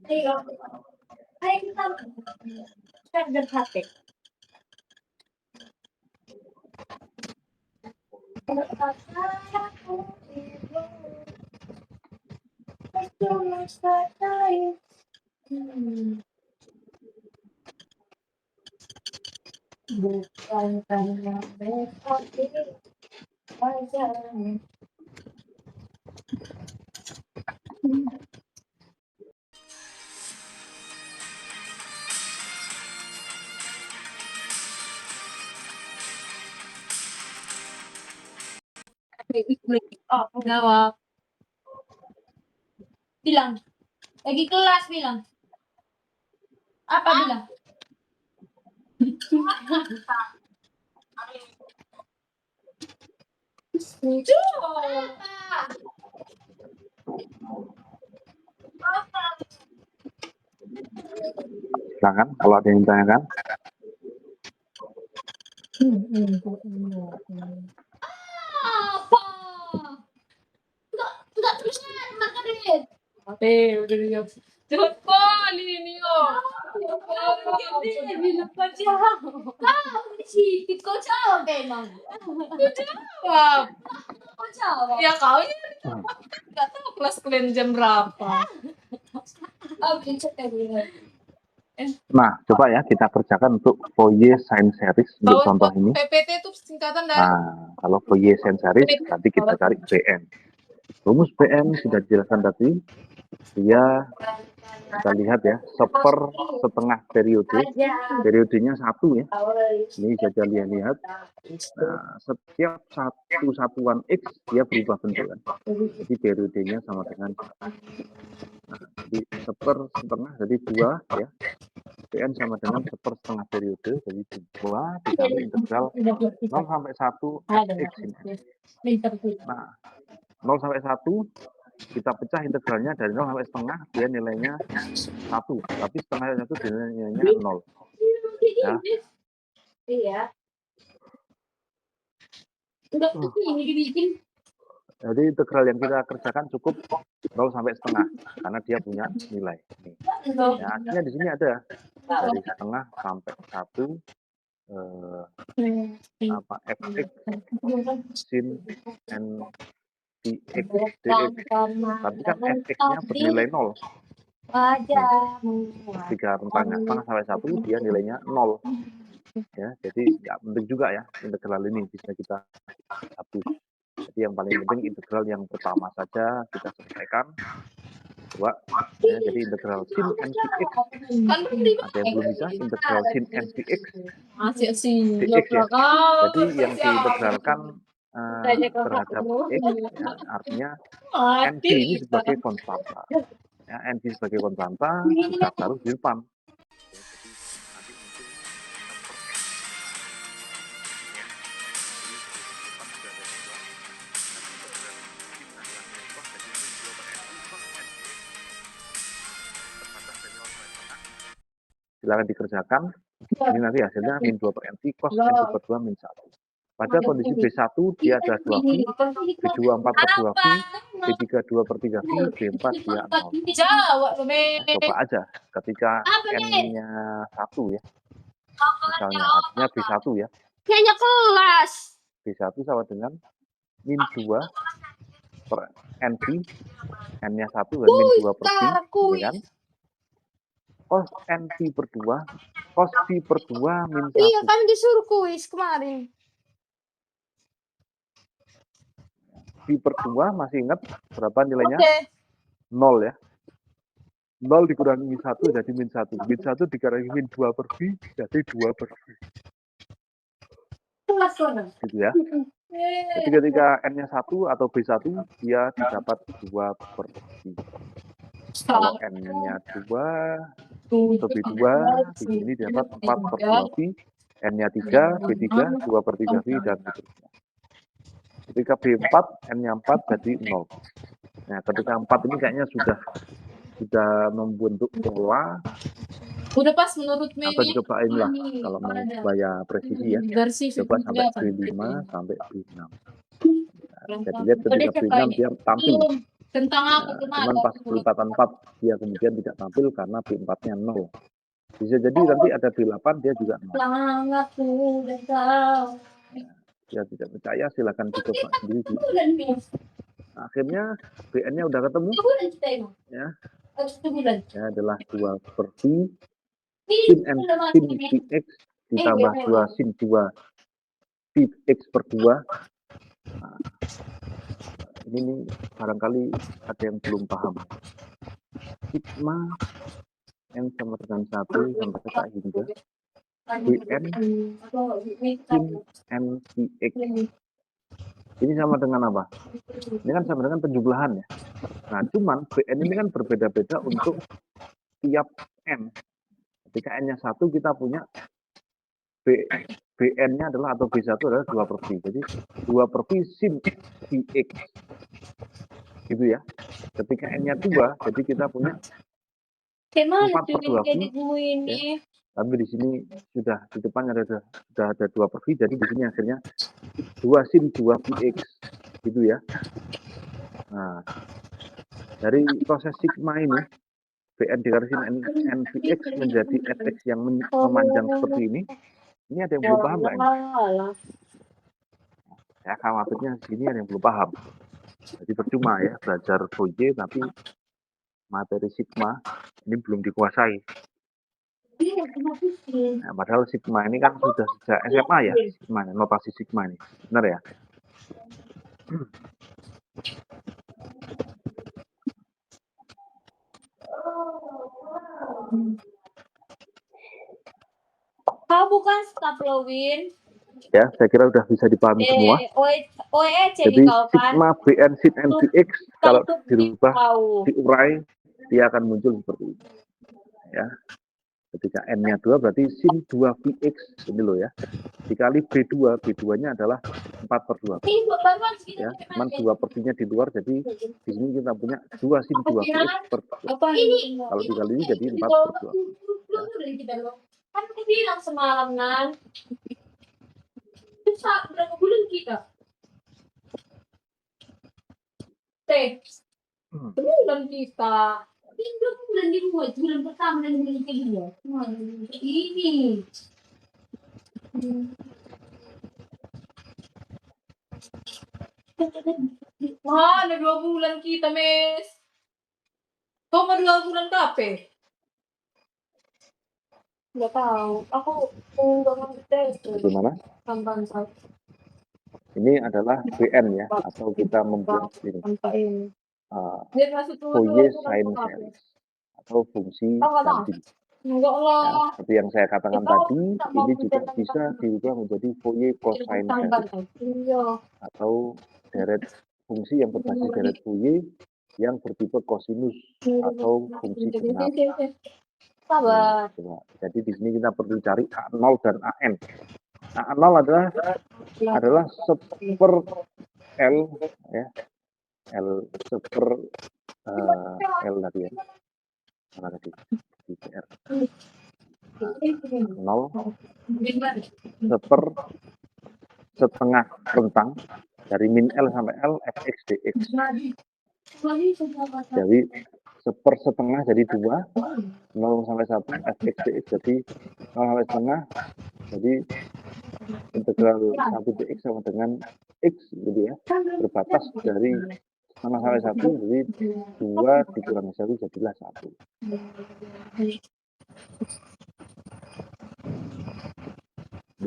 Ayo, kita charger HP. Bukan karena besok wajahnya. Oh, jawab. Bilang. Lagi kelas bilang. Apa bilang? Silakan kalau ada yang ditanyakan. Apa? Enggak bisa makan. Udah dia. Cepet kali ini oh. Ini bilang kau jawab. Kau sih, kau jawab memang. Kau jawab. Kau jawab. Ya kau ini nggak tahu kelas kalian jam berapa. Nah, coba ya kita kerjakan untuk Fourier sine series untuk contoh ini. PPT itu singkatan dari. Nah, kalau Fourier sine series nanti kita cari BN. Rumus BN sudah dijelaskan tadi. Dia kita lihat ya, setengah periode. Periodenya 1 ya. Ini saja lihat. Nah, setiap satu satuan X dia berubah bentuk kan. Jadi periodenya sama dengan nah, jadi setengah jadi 2 ya. PN sama dengan setengah periode, jadi 2 dikali integral 0 sampai 1 fx ini. Nah, 0 sampai 1 kita pecah integralnya dari 0 sampai setengah, dia nilainya 1, tapi setengah dari 1 dia nilainya 0. Ya. Iya. Jadi integral yang kita kerjakan cukup 0 sampai setengah, karena dia punya nilai. Nih. Ya, hasilnya di sini ada dari setengah sampai 1 fx sin n dx dx. Tapi kan fx-nya bernilai 0. Tiga rentangnya setengah sampai 1 dia nilainya 0. Ya, jadi nggak penting juga ya integral ini bisa kita hapus. Jadi yang paling penting integral yang pertama saja kita selesaikan. Coba ya, jadi integral sin n px. Ada yang belum bisa integral sin n px dx ya. Jadi yang diintegralkan terhadap x ya, artinya nc ini sebagai konstanta. Ya, nc sebagai konstanta kita taruh di depan. Silakan dikerjakan. Ini nanti hasilnya min 2 per NV cos NV per 2 min 1. Pada kondisi B1 dia ada 2V, B2 4 per 2V, B3 2 per 3V, B4 dia 0. Coba aja ketika N-nya 1 ya, misalnya artinya B1 ya. Kayaknya kelas. B1 sama dengan min 2 per NV, N-nya 1 dan min 2 per V, gitu kan? Cos NV per 2, cos V per 2 min 1. Iya, kan disuruh kuis kemarin. V per 2 masih ingat berapa nilainya? Oke. 0 ya. 0 dikurangi min 1 jadi min 1. Min 1 dikurangi min 2 per V jadi 2 per V. Gitu ya. Jadi ketika N-nya 1 atau B1 dia didapat 2 per V. Kalau N-nya 2 atau B2 di sini dapat 4 per 2V, N-nya 3, B3 2 per 3V dan seterusnya. Ketika B4 N-nya 4 jadi 0. Nah, ketika 4 ini kayaknya sudah membentuk pola. Udah pas menurut Atau dicobain lah kalau mau supaya presisi ya. Coba sampai B5 sampai B6. Nah, jadi lihat ketika B6 dia tampil. Tentang Nah, cuman pas pelipatan 4 dia kemudian tidak tampil karena B4-nya 0. Bisa jadi nanti ada B8 dia juga 0. Nah, ya tidak percaya silahkan dicoba sendiri. Nah, akhirnya BN-nya udah ketemu ya. Ya adalah 2 per V sin N sin Vx ditambah 2 sin 2 Vx per 2. Nah, ini nih barangkali ada yang belum paham. Sigma N sama dengan 1 sampai tak hingga Bn sin N Vx. Ini sama dengan apa? Ini kan sama dengan penjumlahan ya. Nah, cuman Bn ini kan berbeda-beda untuk tiap N. Ketika N-nya 1 kita punya Bn-nya adalah atau B1 adalah 2 per V. Jadi 2 per V sin Vx. Gitu ya. Ketika N-nya 2, jadi kita punya 4 per 2V. Ya. Tapi di sini sudah di depannya sudah ada 2 per V, jadi di sini akhirnya 2 sin 2 Vx. Gitu ya. Nah, dari proses sigma ini, Bn dikali sin Nvx menjadi Fx yang memanjang seperti ini ada yang belum paham nggak ini? Ya, khawatirnya di sini ada yang belum paham. Jadi percuma ya belajar Fourier tapi materi sigma ini belum dikuasai. Nah, padahal sigma ini kan sudah sejak SMA ya, sigma, notasi sigma ini, benar ya? Bukan staff Lowin. Ya, saya kira sudah bisa dipahami semua. Jadi sigma Bn sin Nvx kalau dirubah, diurai, dia akan muncul seperti ini. Ya. Ketika N-nya 2 berarti sin 2 Vx ini loh ya. Dikali B2, B2-nya adalah 4 per 2. Ya, cuman 2 per V-nya di luar, jadi di sini kita punya 2 sin 2 Vx per 2. Kalau dikali ini jadi 4 per 2. Ya. Kan aku bilang semalam, Nan. Berapa bulan kita? Bulan kita. Bulan di rumah, bulan pertama dan bulan kedua. Ini. Wah, ada 2 bulan kita, Mes. Kau mau 2 bulan kape? Nggak tahu. Aku nggak ngerti. Gimana? Ini adalah Bn ya, atau kita membuat ini. Fourier sine series atau fungsi samping. Ya, seperti yang saya katakan tadi, ini juga bisa diubah menjadi Fourier cosine series atau deret fungsi yang berbasis deret Fourier yang bertipe kosinus atau fungsi genap. Nah, jadi di sini kita perlu cari A0 dan AN. A0 adalah seper L ya. L seper L tadi ya. Mana tadi? IPR. 0 setengah rentang dari min L sampai L fx dx. Jadi setengah jadi 2, 0 sampai 1 fx dx jadi 0 sampai setengah, jadi integral 1 dx sama dengan x gitu ya, berbatas dari setengah sampai 1, jadi 2 dikurangi 1 jadilah 1.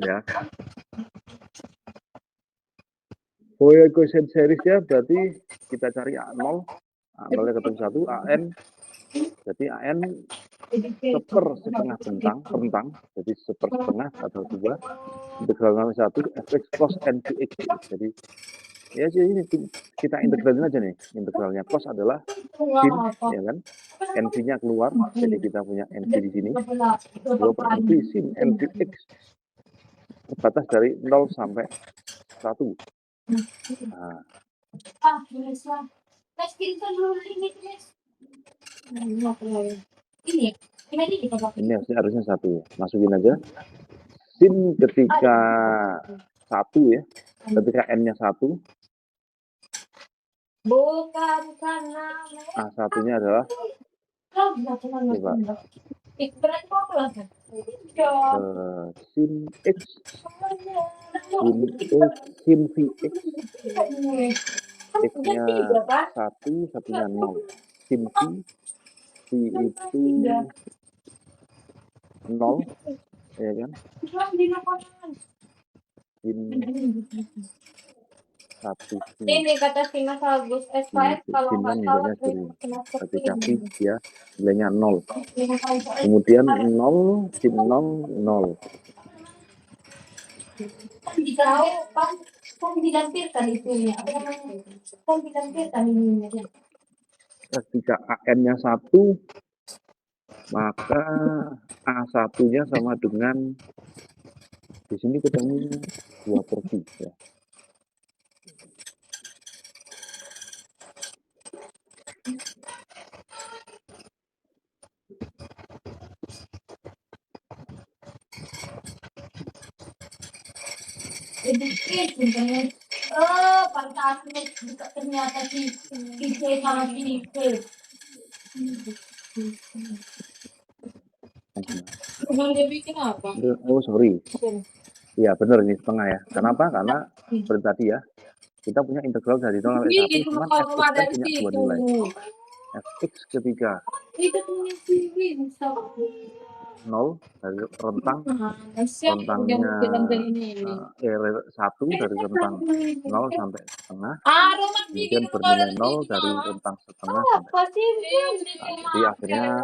Ya. Fourier quotient seriesnya berarti kita cari A0, A0-nya ketemu 1, AN, jadi AN setengah rentang, jadi setengah atau 2, integral 1 fx cos n dx. Jadi ya ini kita integralin aja nih, integralnya cos adalah sin, ya kan, nv-nya keluar, jadi kita punya nv di sini, 2 per nv sin n dx, terbatas dari 0 sampai 1. Nah, ini harusnya 1 ya, masukin aja sin ketika 1 ya, ketika n-nya 1, A1-nya adalah sin x, sin vx, x-nya 1, satunya 0, sin v, v itu 0, ya kan, sin 1 Ini kata si Mas Agus S5 kalau sin kan nggak salah nilainya segini, ketika v ini. ya nilainya 0, kemudian 0, sin 0, 0. Kan dilampirkan itu ya. Kan dilampirkan ini. Ketika AN-nya 1, maka A1-nya sama dengan, di sini ketemu 2 per V ya. Pantasnya ternyata si C sama si C. Dia bikin apa? Oh sorry, ya benar ini setengah ya. Kenapa? Karena seperti tadi ya, kita punya integral dari 0 sampai 1, cuman fx kan punya 2 nilai. Fx ketika 0 dari rentangnya 1 dari rentang 0 sampai setengah, kemudian bernilai 0 dari rentang setengah sampai jadi akhirnya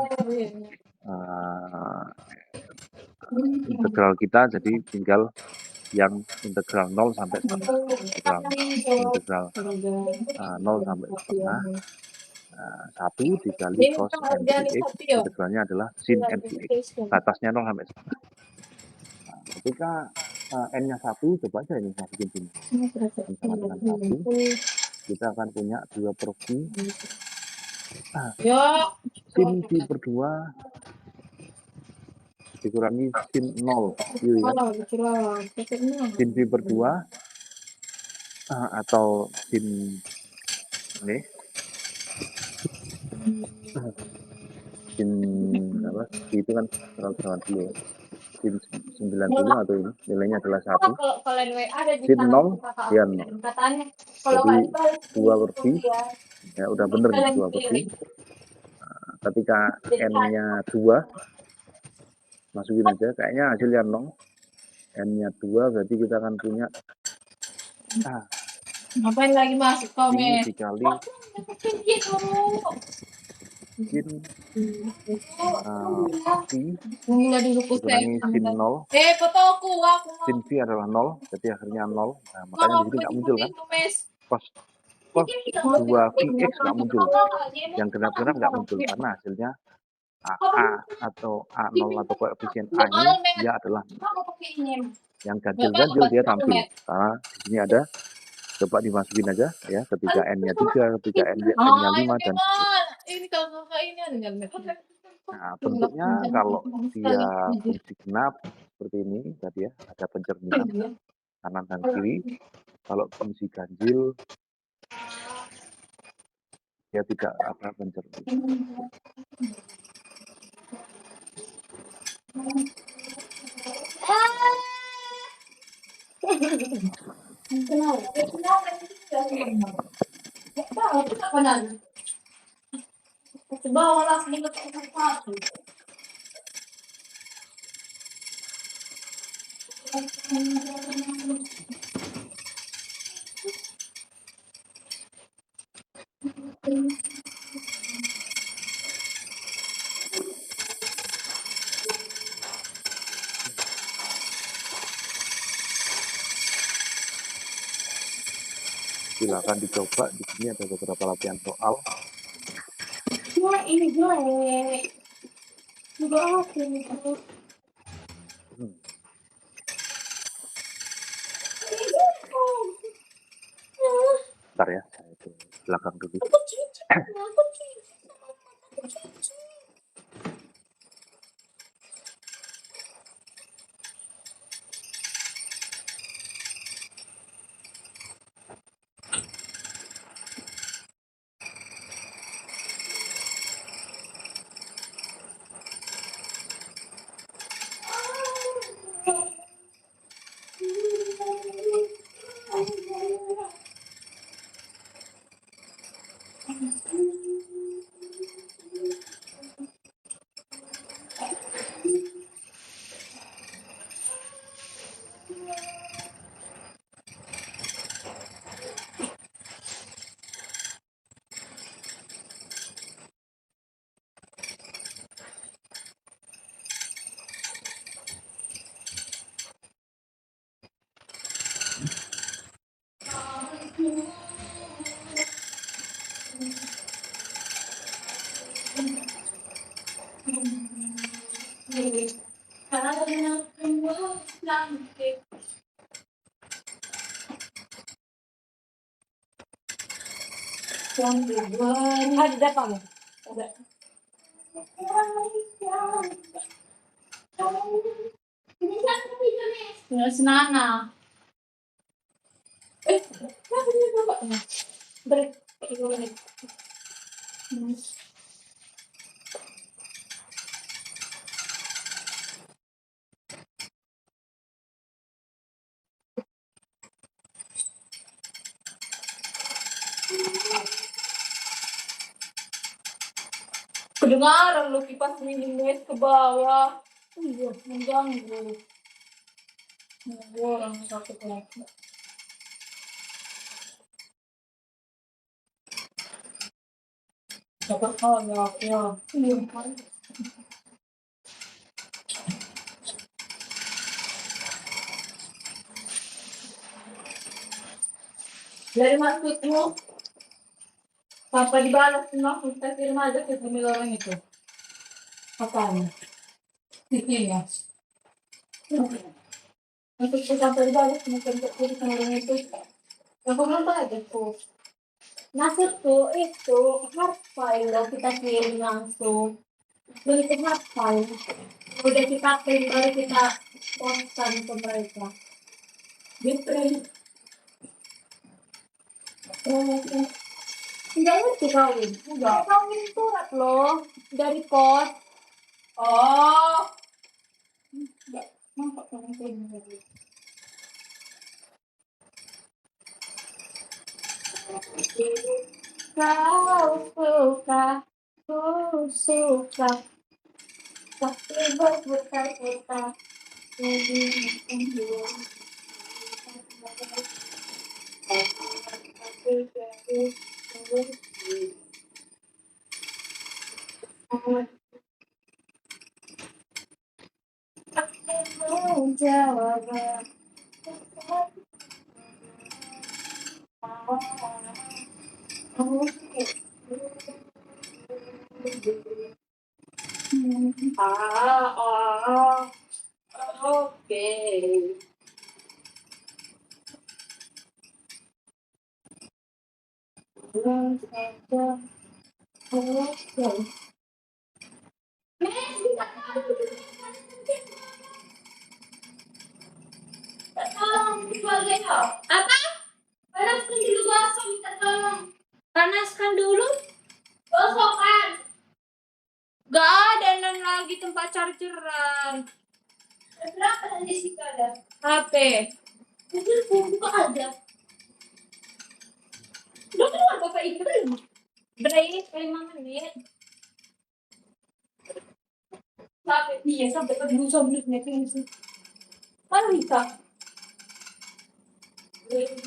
integral kita jadi tinggal yang integral 0 sampai setengah, integral 0 sampai setengah, 1 dikali cos n dx, integralnya adalah sin n dx, batasnya 0 sampai setengah. Nah, ketika n-nya 1, coba aja ini masukin sini, sama dengan 1, kita akan punya 2 per v, sin v per 2 dikurangi sin 0, gitu ya. Sin v per 2 atau sin ini sin apa itu kan 180 ya, sin 90 atau ini nilainya adalah 1, sin 0 ya 0, jadi 2 per v ya udah bener nih 2 per v. Ketika n-nya 2 masukin aja, kayaknya hasilnya 0, n-nya 2 berarti kita akan punya ngapain lagi masuk komen ini dikali sin dikurangi sin 0, sin v adalah 0, jadi akhirnya 0. Nah, makanya di sini nggak muncul kan cos 2vx nggak muncul, yang genap-genap nggak muncul karena hasilnya A atau A0 atau koefisien A-nya dia adalah 0. Yang ganjil-ganjil dia tampil karena di sini ada, coba dimasukin aja ya, ketika n-nya 3, ketika n-nya 5 dan ini kalau ini ada Nah, bentuknya kalau dia fungsi genap seperti ini tadi ya, ada pencerminan kanan dan kiri. Kalau fungsi ganjil dia tidak ada pencerminan. Bawa langsung ke tempat. Silakan dicoba. Di sini ada beberapa latihan soal. Cuma ini jelek. Juga aku. Bentar ya, saya ke belakang dulu. Aku cuci. Ada kamu? Ada. Senana. Kenapa dia bapaknya? Break. Kedengaran lu kipas minum ke bawah. Iya, mengganggu. Orang sakit lagi. Dapat kayak ya. Iya, kan. Dari maksudmu, apa dibalas maksud kita kirim aja ke email orang itu? Apanya? Isinya. Untuk sampai dibalas mungkin ke orang itu. Aku belum tahu tuh. Maksudku itu hard file loh kita kirim langsung. Bentuk hard file. Udah kita print baru kita postan ke mereka. Di print. Enggak ngerti kawin. Enggak. Kawin surat loh. Dari pos. Oh. Enggak. Nampak kawin print. Kau suka, tapi berkata-kata okay. Apa? Panaskan dulu bakso, minta tolong. Panaskan dulu. Gosokkan. Gak ada nan lagi tempat chargeran. Berapa tadi sih ada? HP. Itu buka aja. Udah keluar bapak itu belum? Berani 5 menit. Sampai iya sampai ke 2 menit sih. Mana bisa? Jadi.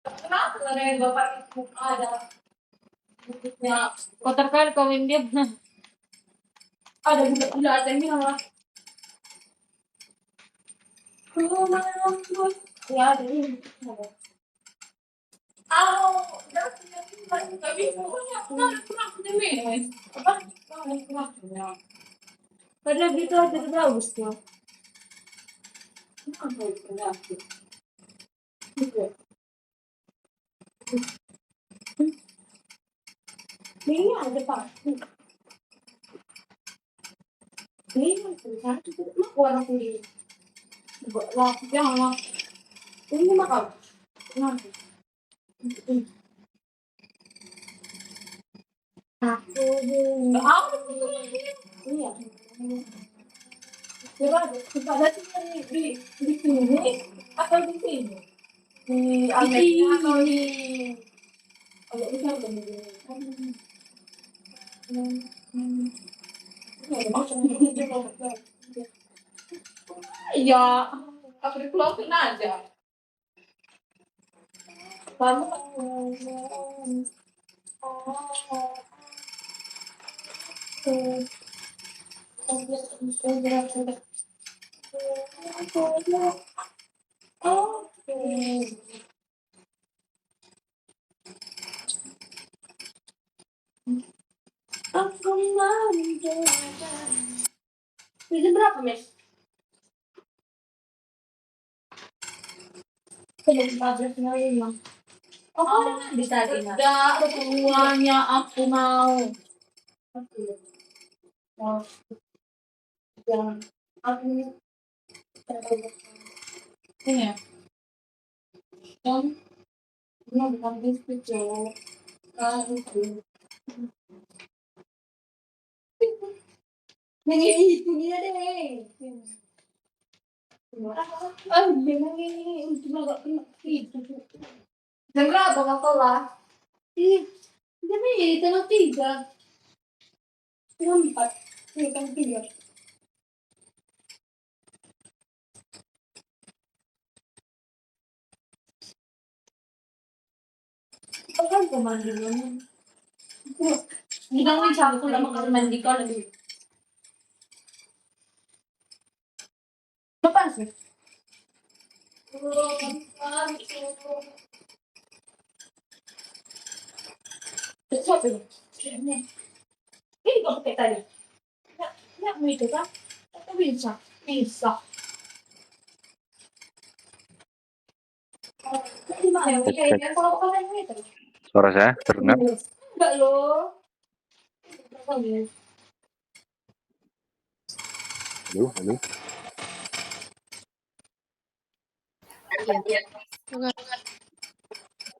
Kenapa karena bapak itu ada? Ya, kotor kali kawin dia. Ada juga ada ini lah. Ya ada ini. Tapi pokoknya pernah demi apa? Padahal gitu aja bagus tuh. Ini ada pasti. Ini kan itu mah warna kuning. Wah, jangan. Ini makan. Nah. Aku iya. Coba kita di sini atau di sini? Di Amerika atau di agak besar iya, aku dikeluarin aja. Kamu aku mau itu berapa, Mes? Oh, bisa tidak semuanya aku mau. Yang aku ini ya. Ini bukan biskuit cowok. Ini itu dia deh. Jangan ini cuma gak kena itu. Jam berapa gak kelar? Jam ini tengah 3. Jam 4. Ini kan 3. Kan mandi dulu. Hindi siya ako lang makamandi ka lagi. Apa sih? Siapa ini? Ini kok kita tadi. Ya, mau itu kan? Atau bisa? Bisa. Suara saya terdengar? Enggak loh. Halo.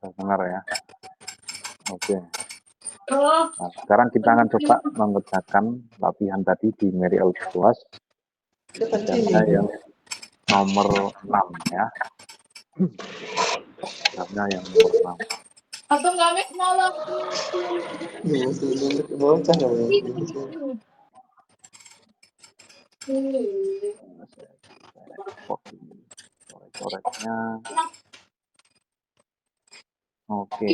Dengar ya. Oke. Nah, sekarang kita akan coba mengerjakan latihan tadi di Mary Elvis dan yang nomor 6 ya. Gambarnya yang nomor 6. Atau nggak Mek malah bocah ya. Coret-coretnya. Oke.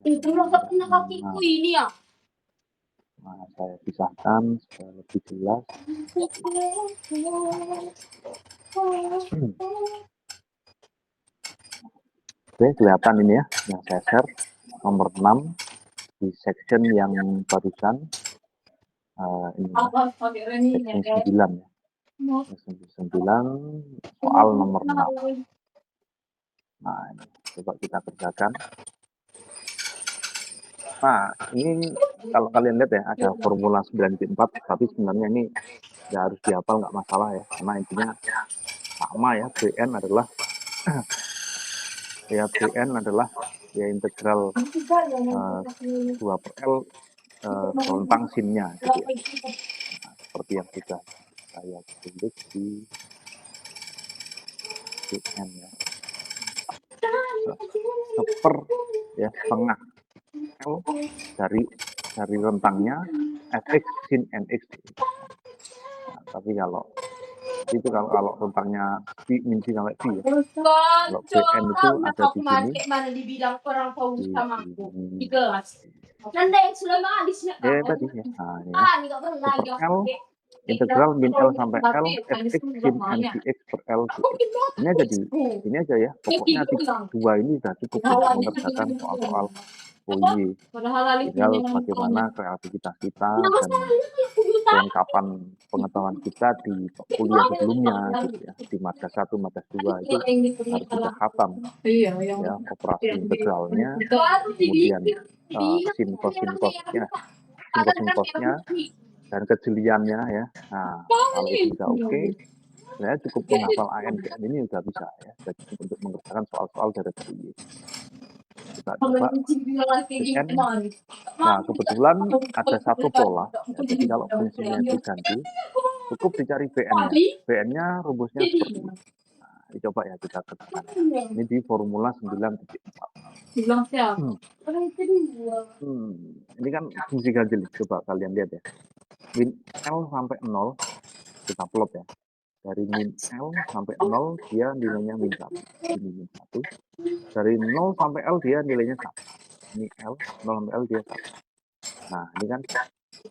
Itu nggak kena kakiku ini ya. Nah, saya pisahkan supaya lebih jelas. Oke, kelihatan ini ya, yang saya share nomor 6 di section yang barusan ini ya, section 9 ya. Section 9 soal nomor 6. Nah, ini coba kita kerjakan. Nah, ini kalau kalian lihat ya, ada formula 9Q4, tapi sebenarnya ini nggak harus dihafal, nggak masalah ya, karena intinya sama ya. Bn adalah ya integral 2/L rentang sinnya gitu ya. Nah, seperti yang sudah saya tulis di Bn ya. Seper ya, setengah L dari rentangnya fx sin nx. Nah, tapi kalau itu kalau rentangnya min sin sampai pi ya. Kalau Bn itu ada di sini. Di sini. Ya tadi ya. Nah, ya. Super L integral min L sampai L fx sin npx per L dx. Ini aja ya. Pokoknya dua ini sudah cukup untuk mengerjakan soal-soal OY. Tinggal bagaimana kreativitas kita dan kelengkapan pengetahuan kita di kuliah sebelumnya gitu ya. Di madas 1, madas 2 itu harus sudah khatam ya, operasi integralnya, kemudian sin cosnya dan kejeliannya ya. Nah, kalau itu sudah oke, saya cukup menghafal AN BN ini sudah bisa ya, sudah cukup untuk mengerjakan soal-soal dari UY. Kita coba BN. Nah, kebetulan ada satu pola ya, jadi kalau fungsinya itu ganjil, cukup dicari BN-nya. BN-nya rumusnya seperti ini. Nah, dicoba ya kita kerjakan. Ini di formula 9.4. Ini kan fungsi ganjil. Coba kalian lihat ya. Min L sampai 0, kita plot ya. Dari min L sampai 0, dia nilainya min 1. Ini min 1. Dari 0 sampai L, dia nilainya 1. Ini L, 0 sampai L, dia 1. Nah, ini kan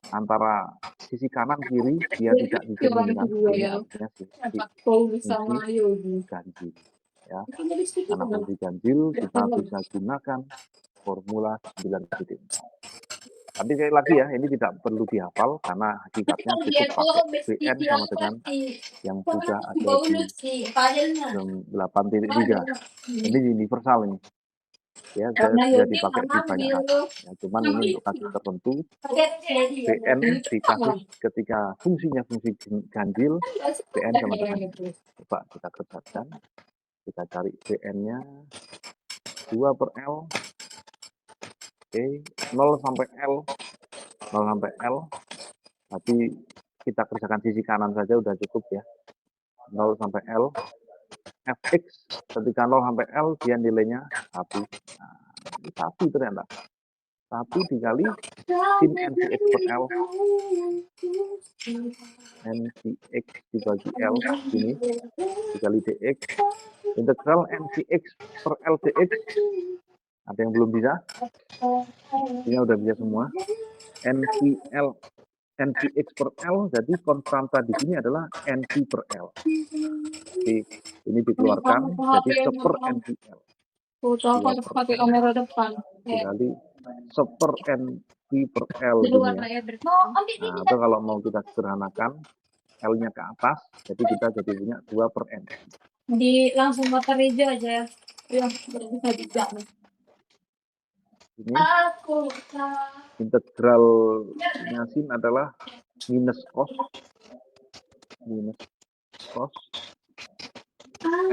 antara sisi kanan kiri dia tidak dicerminkan, ini artinya fungsi ganjil ya. Karena fungsi ganjil kita bisa gunakan formula 9.4. Tapi sekali lagi ya, ini tidak perlu dihafal karena hakikatnya cukup pakai Bn sama dengan yang sudah ada di 8.3. Ini universal ini. Ya, bisa dipakai di banyak kasus. Ya, cuman ini untuk kasus tertentu, Bn di kasus ketika fungsinya fungsi ganjil, Bn sama dengan. Coba kita kerjakan. Kita cari Bn-nya 2/L. Oke, 0 sampai L. 0 sampai L. Tapi kita kerjakan sisi kanan saja udah cukup ya. 0 sampai L. Fx ketika 0 sampai L dia nilainya 1. Nah, 1 ternyata. 1 dikali sin npx per L. Npx dibagi L ini dikali dx. Integral npx per L dx. Ada yang belum bisa? Ini udah bisa semua. npx per L, jadi konstanta di sini adalah np per L. Jadi ini dikeluarkan, jadi seper npl. 2/L dikali seper np per L gini ya. Nah, atau kalau mau kita sederhanakan, L-nya ke atas, jadi kita jadi punya 2/N. Di langsung motor hijau aja. Ya, bisa juga. Ini integralnya sin adalah minus cos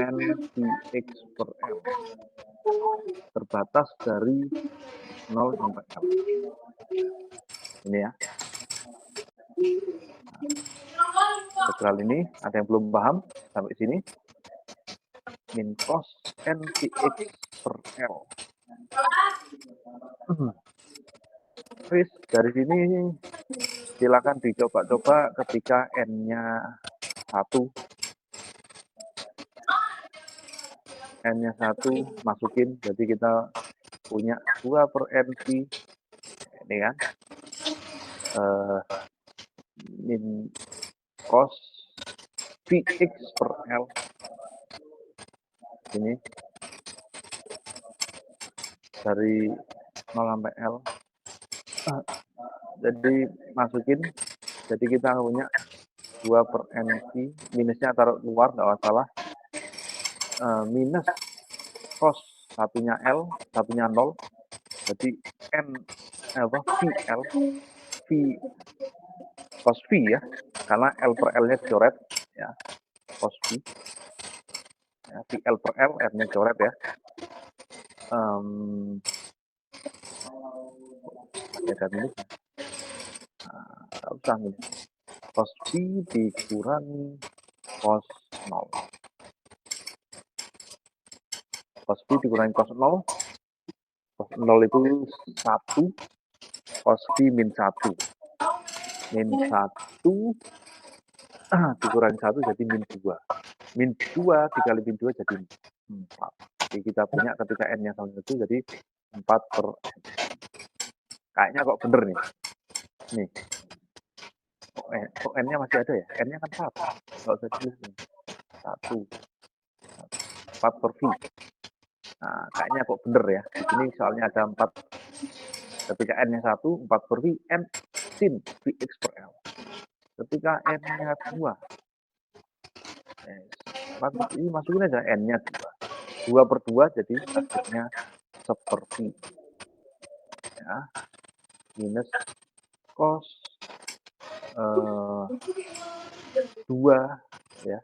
npx per L terbatas dari 0 sampai L. Ini ya. Nah, integral ini ada yang belum paham sampai sini? Min cos npx per L. Terus dari sini silakan dicoba-coba ketika n-nya 1. N-nya 1 masukin, jadi kita punya 2/NP. Ini kan. Min cos Vx per L. Ini. Dari 0 sampai L. Jadi masukin, jadi kita punya 2/NP, minusnya taruh luar nggak masalah, minus cos satunya L, satunya 0, jadi N VL, V cos V ya, karena L per L-nya dicoret ya, cos V. Ya, VL per L, R-nya dicoret ya. Pakai dan ini. Nah, usah ini. Cos V dikurangi cos 0. Cos V dikurangi cos 0. Cos 0 itu 1. Cos V min 1. Min 1 dikurangi 1 jadi min 2. Min 2 dikali min 2 jadi 4. Jadi kita punya ketika N-nya sama 1 jadi 4 per N. Kayaknya kok bener nih. Nih. Kok N-nya masih ada ya? N-nya kan 4. Nggak usah tulis nih. 1. 4 per V. Nah, kayaknya kok bener ya. Di sini soalnya ada 4. Ketika N-nya 1, 4 per V, N sin Vx per L. Ketika N-nya 2. Ini masukin aja N-nya 2. 2 per 2 jadi hasilnya seperti ya, minus cos 2 ya.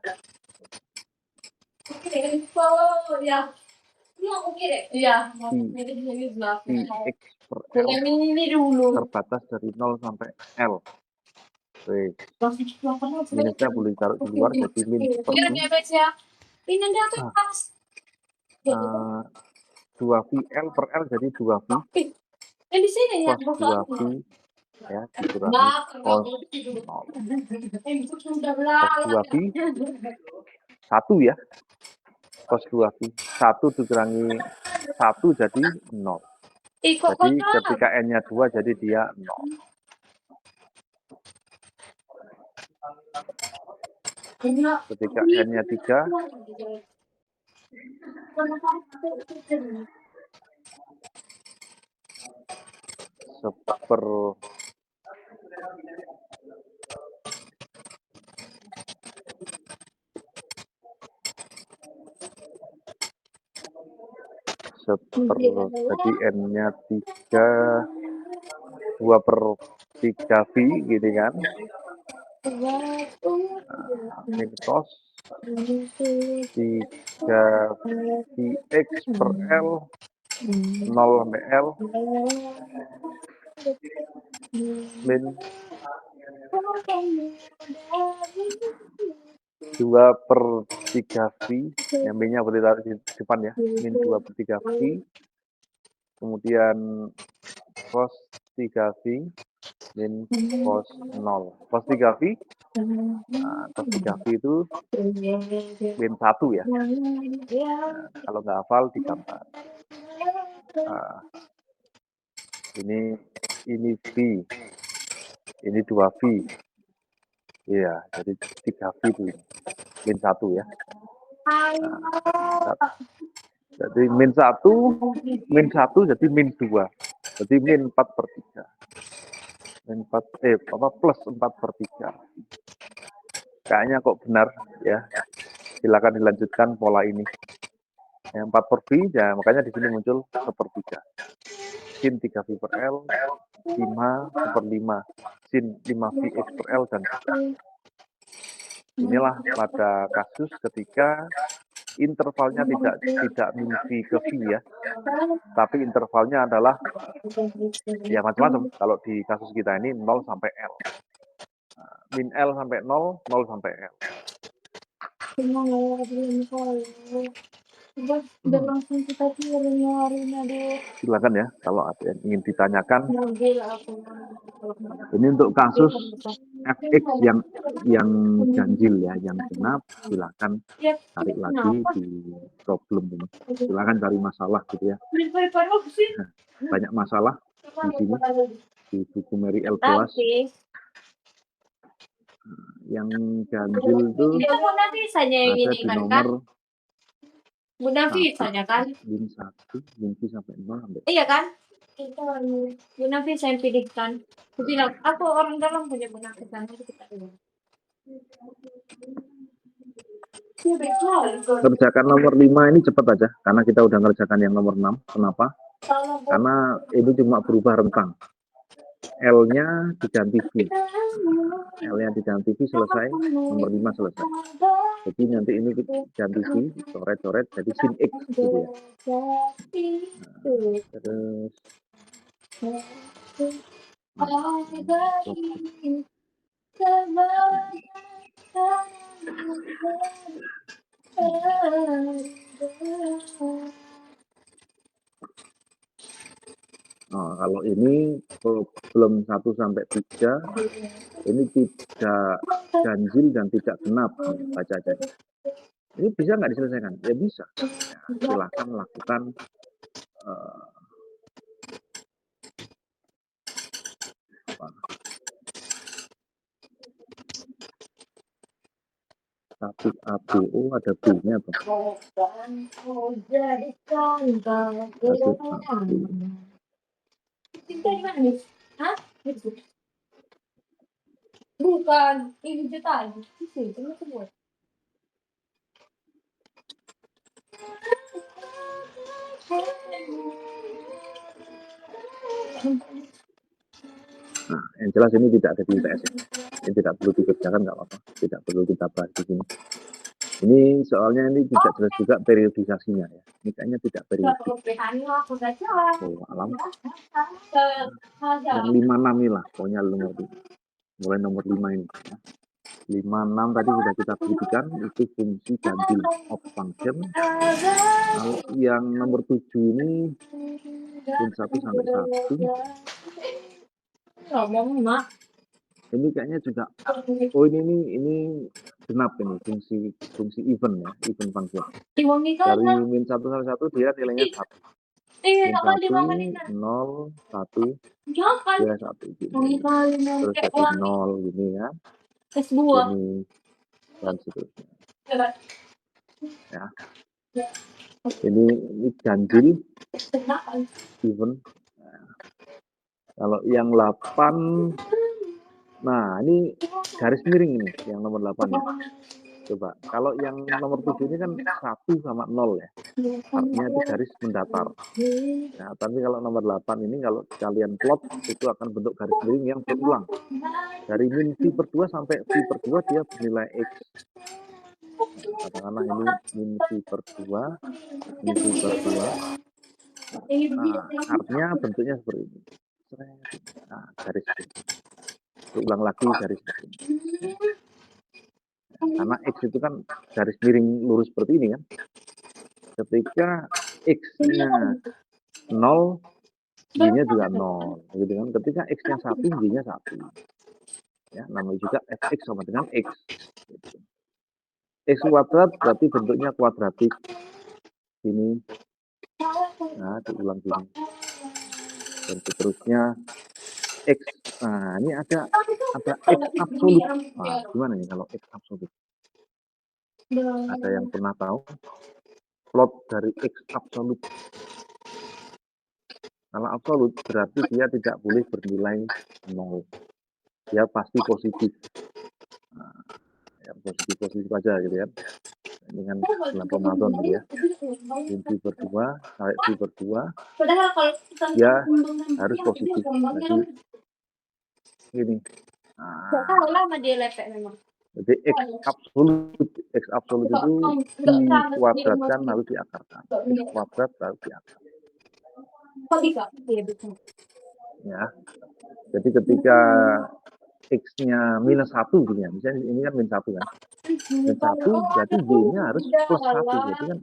Vx per L terbatas dari 0 sampai L. Minusnya boleh taruh di luar jadi min seperti 2VL per L jadi 2V cos 2V ya dikurangi cos 0. Cos 2V 1 ya. Cos 2V 1 dikurangi 1 jadi 0. Jadi ketika N-nya 2 jadi dia 0. Ketika N-nya 3 jadi N-nya 3 2 per 3V gitu kan. Min cos 3 Vx per L 0 sampai L min 2 per 3V, yang B-nya boleh taruh di depan ya, min 2 per 3V, kemudian cos 3V, min cos 0. Cos 3V, nah, cos 3V itu min 1 ya. Nah, kalau nggak hafal digambar. Ini V, ini 2V. Iya, jadi 3V itu min 1 ya. Nah, jadi min 1 jadi min 2. Jadi min 4 per 3. Min 4, plus 4 per 3. Kayaknya kok benar ya. Silakan dilanjutkan pola ini. Yang 4 per V, ya makanya di sini muncul sepertiga. Sin 3V per L, 5 per 5. Sin 5Vx per L dan inilah pada kasus ketika intervalnya tidak min V ke V ya, tapi intervalnya adalah ya macam-macam. Kalau di kasus kita ini 0 sampai L, min L sampai 0, 0 sampai L. Silakan ya kalau ada yang ingin ditanyakan. Ini untuk kasus fx yang ganjil ya, yang genap, silakan cari lagi di problem ini. Silakan cari masalah gitu ya. Banyak masalah di sini di buku Mary L. Yang ganjil itu ada di nomor Bunda Visa kan? Min 1, min V sampai 0 sampai. Iya kan? Itu Bunda Visa yang pilihkan. Aku bilang, aku orang dalam punya Bunda Visa. Kita Kerjakan nomor 5 ini cepat aja, karena kita udah ngerjakan yang nomor 6. Kenapa? Karena ini cuma berubah rentang. L-nya diganti V. L-nya diganti V selesai, nomor 5 selesai. Jadi nanti ini ganti V, coret-coret, jadi sin X gitu ya. Terus kalau ini problem 1 sampai 3 ini tidak ganjil dan tidak genap, baca aja. Ini bisa nggak diselesaikan? Ya bisa. Ya, silahkan lakukan satu ABO ada B-nya apa? Bukan, ini tadi. Itu semua. Nah, yang jelas ini tidak ada di IPS ya. Ini tidak perlu dikerjakan, nggak apa-apa. Tidak perlu kita bahas di sini. Ini soalnya ini tidak jelas juga periodisasinya ya. Ini kayaknya tidak periodik. Oh, alam. Yang 56 ini lah, pokoknya nomor 5. Mulai nomor 5 ini. Ya. 56 tadi sudah kita buktikan, itu fungsi ganjil of function. Kalau yang nomor 7 ini, min 1 sampai 1. Ini kayaknya juga, oh ini genap ini, fungsi even ya, even function. Dari min 1 sampai 1 dia nilainya 1. Min 1, 0, 1, dia 1 gini. Terus jadi 0 gini ya. Gini, dan seterusnya. Ya. Ini ganjil, even. Nah, kalau yang 8, nah ini garis miring ini, yang nomor 8 ya. Coba, kalau yang nomor 7 ini kan 1 sama 0 ya. Artinya itu garis mendatar. Nah, tapi kalau nomor 8 ini kalau kalian plot, itu akan bentuk garis miring yang berulang. Dari min V/2 sampai V/2 dia bernilai X. Nah, katakanlah ini min V/2, ini V/2. Nah, artinya bentuknya seperti ini. Nah, garis berulang lagi garis miring. Karena X itu kan garis miring lurus seperti ini kan. Ketika X-nya 0, Y-nya juga 0. Gitu kan. Ketika X-nya 1, Y-nya 1. Ya, namanya juga fx sama dengan X. Gitu. X kuadrat berarti bentuknya kuadratik. Ini. Nah, diulang gini. Dan seterusnya X. Nah, ini ada X absolut. Nah, gimana nih kalau X absolut? Ada yang pernah tahu? Plot dari X absolut. Kalau absolut berarti dia tidak boleh bernilai 0. Dia pasti positif. Nah, ya positif aja gitu ya. Dengan bulan Ramadan gitu ya. Min V/2 sampai V/2 dia harus positif. Jadi gini. Jadi X absolut itu dikuadratkan lalu diakarkan. X kuadrat lalu diakarkan. Ya. Jadi ketika X-nya minus 1 gitu ya. Misalnya ini kan min 1 kan. Min 1 berarti Y-nya harus plus 1. Jadi kan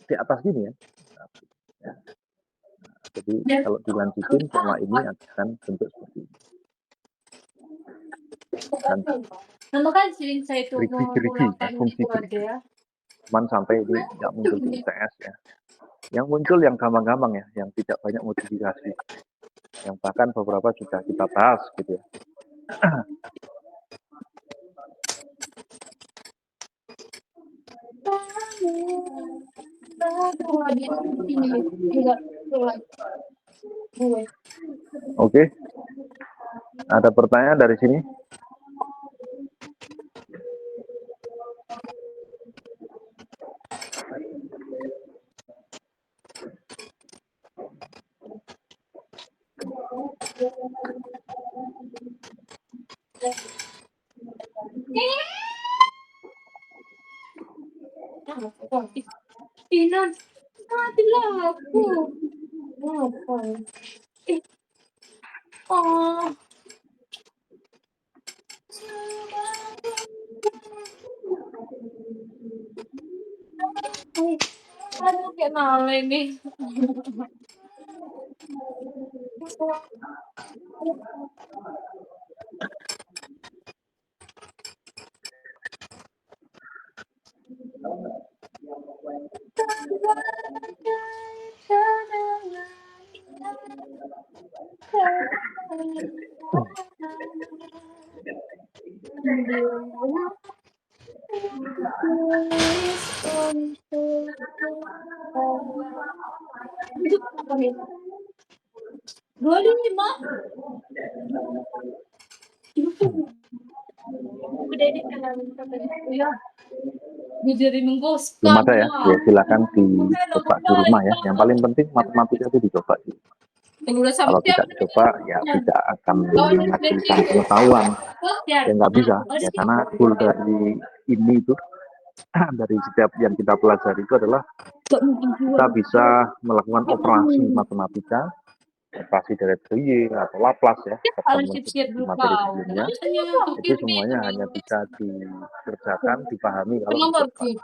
di atas gini ya. Ya. Nah, jadi kalau dilanjutin pola ini akan bentuk seperti ini. Dan gerigi ya, fungsi gerigi. Cuman sampai ini tidak muncul di IPS ya. Yang muncul yang gampang-gampang ya, yang tidak banyak modifikasi. Yang bahkan beberapa sudah kita bahas gitu ya. Oke. Ada pertanyaan dari sini? Inan, matilah aku. Apa? Oh. Aduh, kayak nala ini. Dua lima. Udah deh kalau ya. Jadi menggoskan. Belum ada ya, ya silakan dicoba di rumah ya. Yang paling penting matematika itu dicoba di rumah. Kalau tidak dicoba ya tidak akan menghasilkan pengetahuan. Ya nggak bisa ya, karena goal dari ini itu dari setiap yang kita pelajari itu adalah kita bisa melakukan operasi matematika, operasi dari Y atau Laplace ya, di materi sebelumnya. Itu semuanya hanya bisa dikerjakan, dipahami kalau dicoba.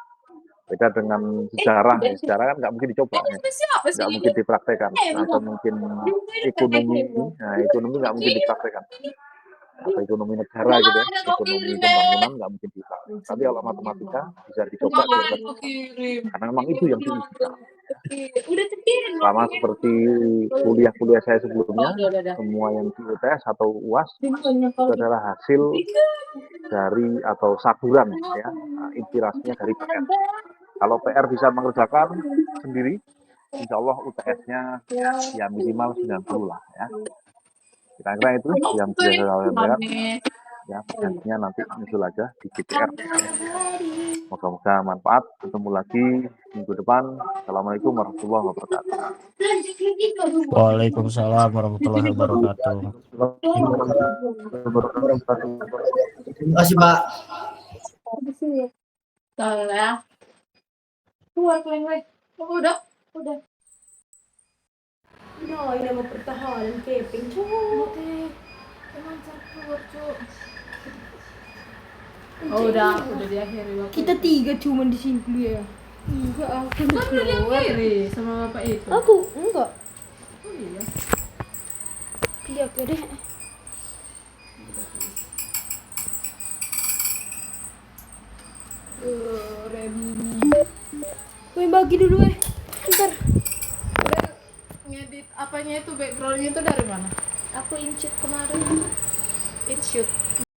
Beda dengan sejarah, ya, sejarah kan nggak mungkin dicoba, ya. Nggak mungkin dipraktekkan, atau mungkin ekonomi, nah ekonomi nggak mungkin dipraktekkan, atau ekonomi negara gitu ya, ekonomi pembangunan nggak mungkin dipraktekkan. Tapi kalau matematika bisa dicoba, karena memang itu yang diujikan. Sama seperti kuliah-kuliah saya sebelumnya, semua yang di UTS atau UAS itu adalah hasil dari atau saburan ya, inspirasinya dari PR. Kalau PR bisa mengerjakan sendiri, insya Allah UTS-nya ya minimal 90 lah ya. Kira-kira itu yang bisa saya sampaikan. Ya, gantinya nanti nyusul aja di GPR. Moga-moga manfaat. Ketemu lagi minggu depan. Assalamualaikum warahmatullahi wabarakatuh. Waalaikumsalam warahmatullahi wabarakatuh. Terima kasih, Pak. Ya. Udah. No, ini mau pertahanan keping, cuk. Emang campur, Cuk. Oh, udah diakhiri waktu. Kita 3 cuma di sini dulu ya. Enggak, aku Kan udah diakhiri sama bapak itu. Aku enggak. Oh iya. Lihat ya deh. Remini. Gue bagi dulu Bentar. Ngedit apanya itu backgroundnya itu dari mana? Aku insert kemarin. Inshoot.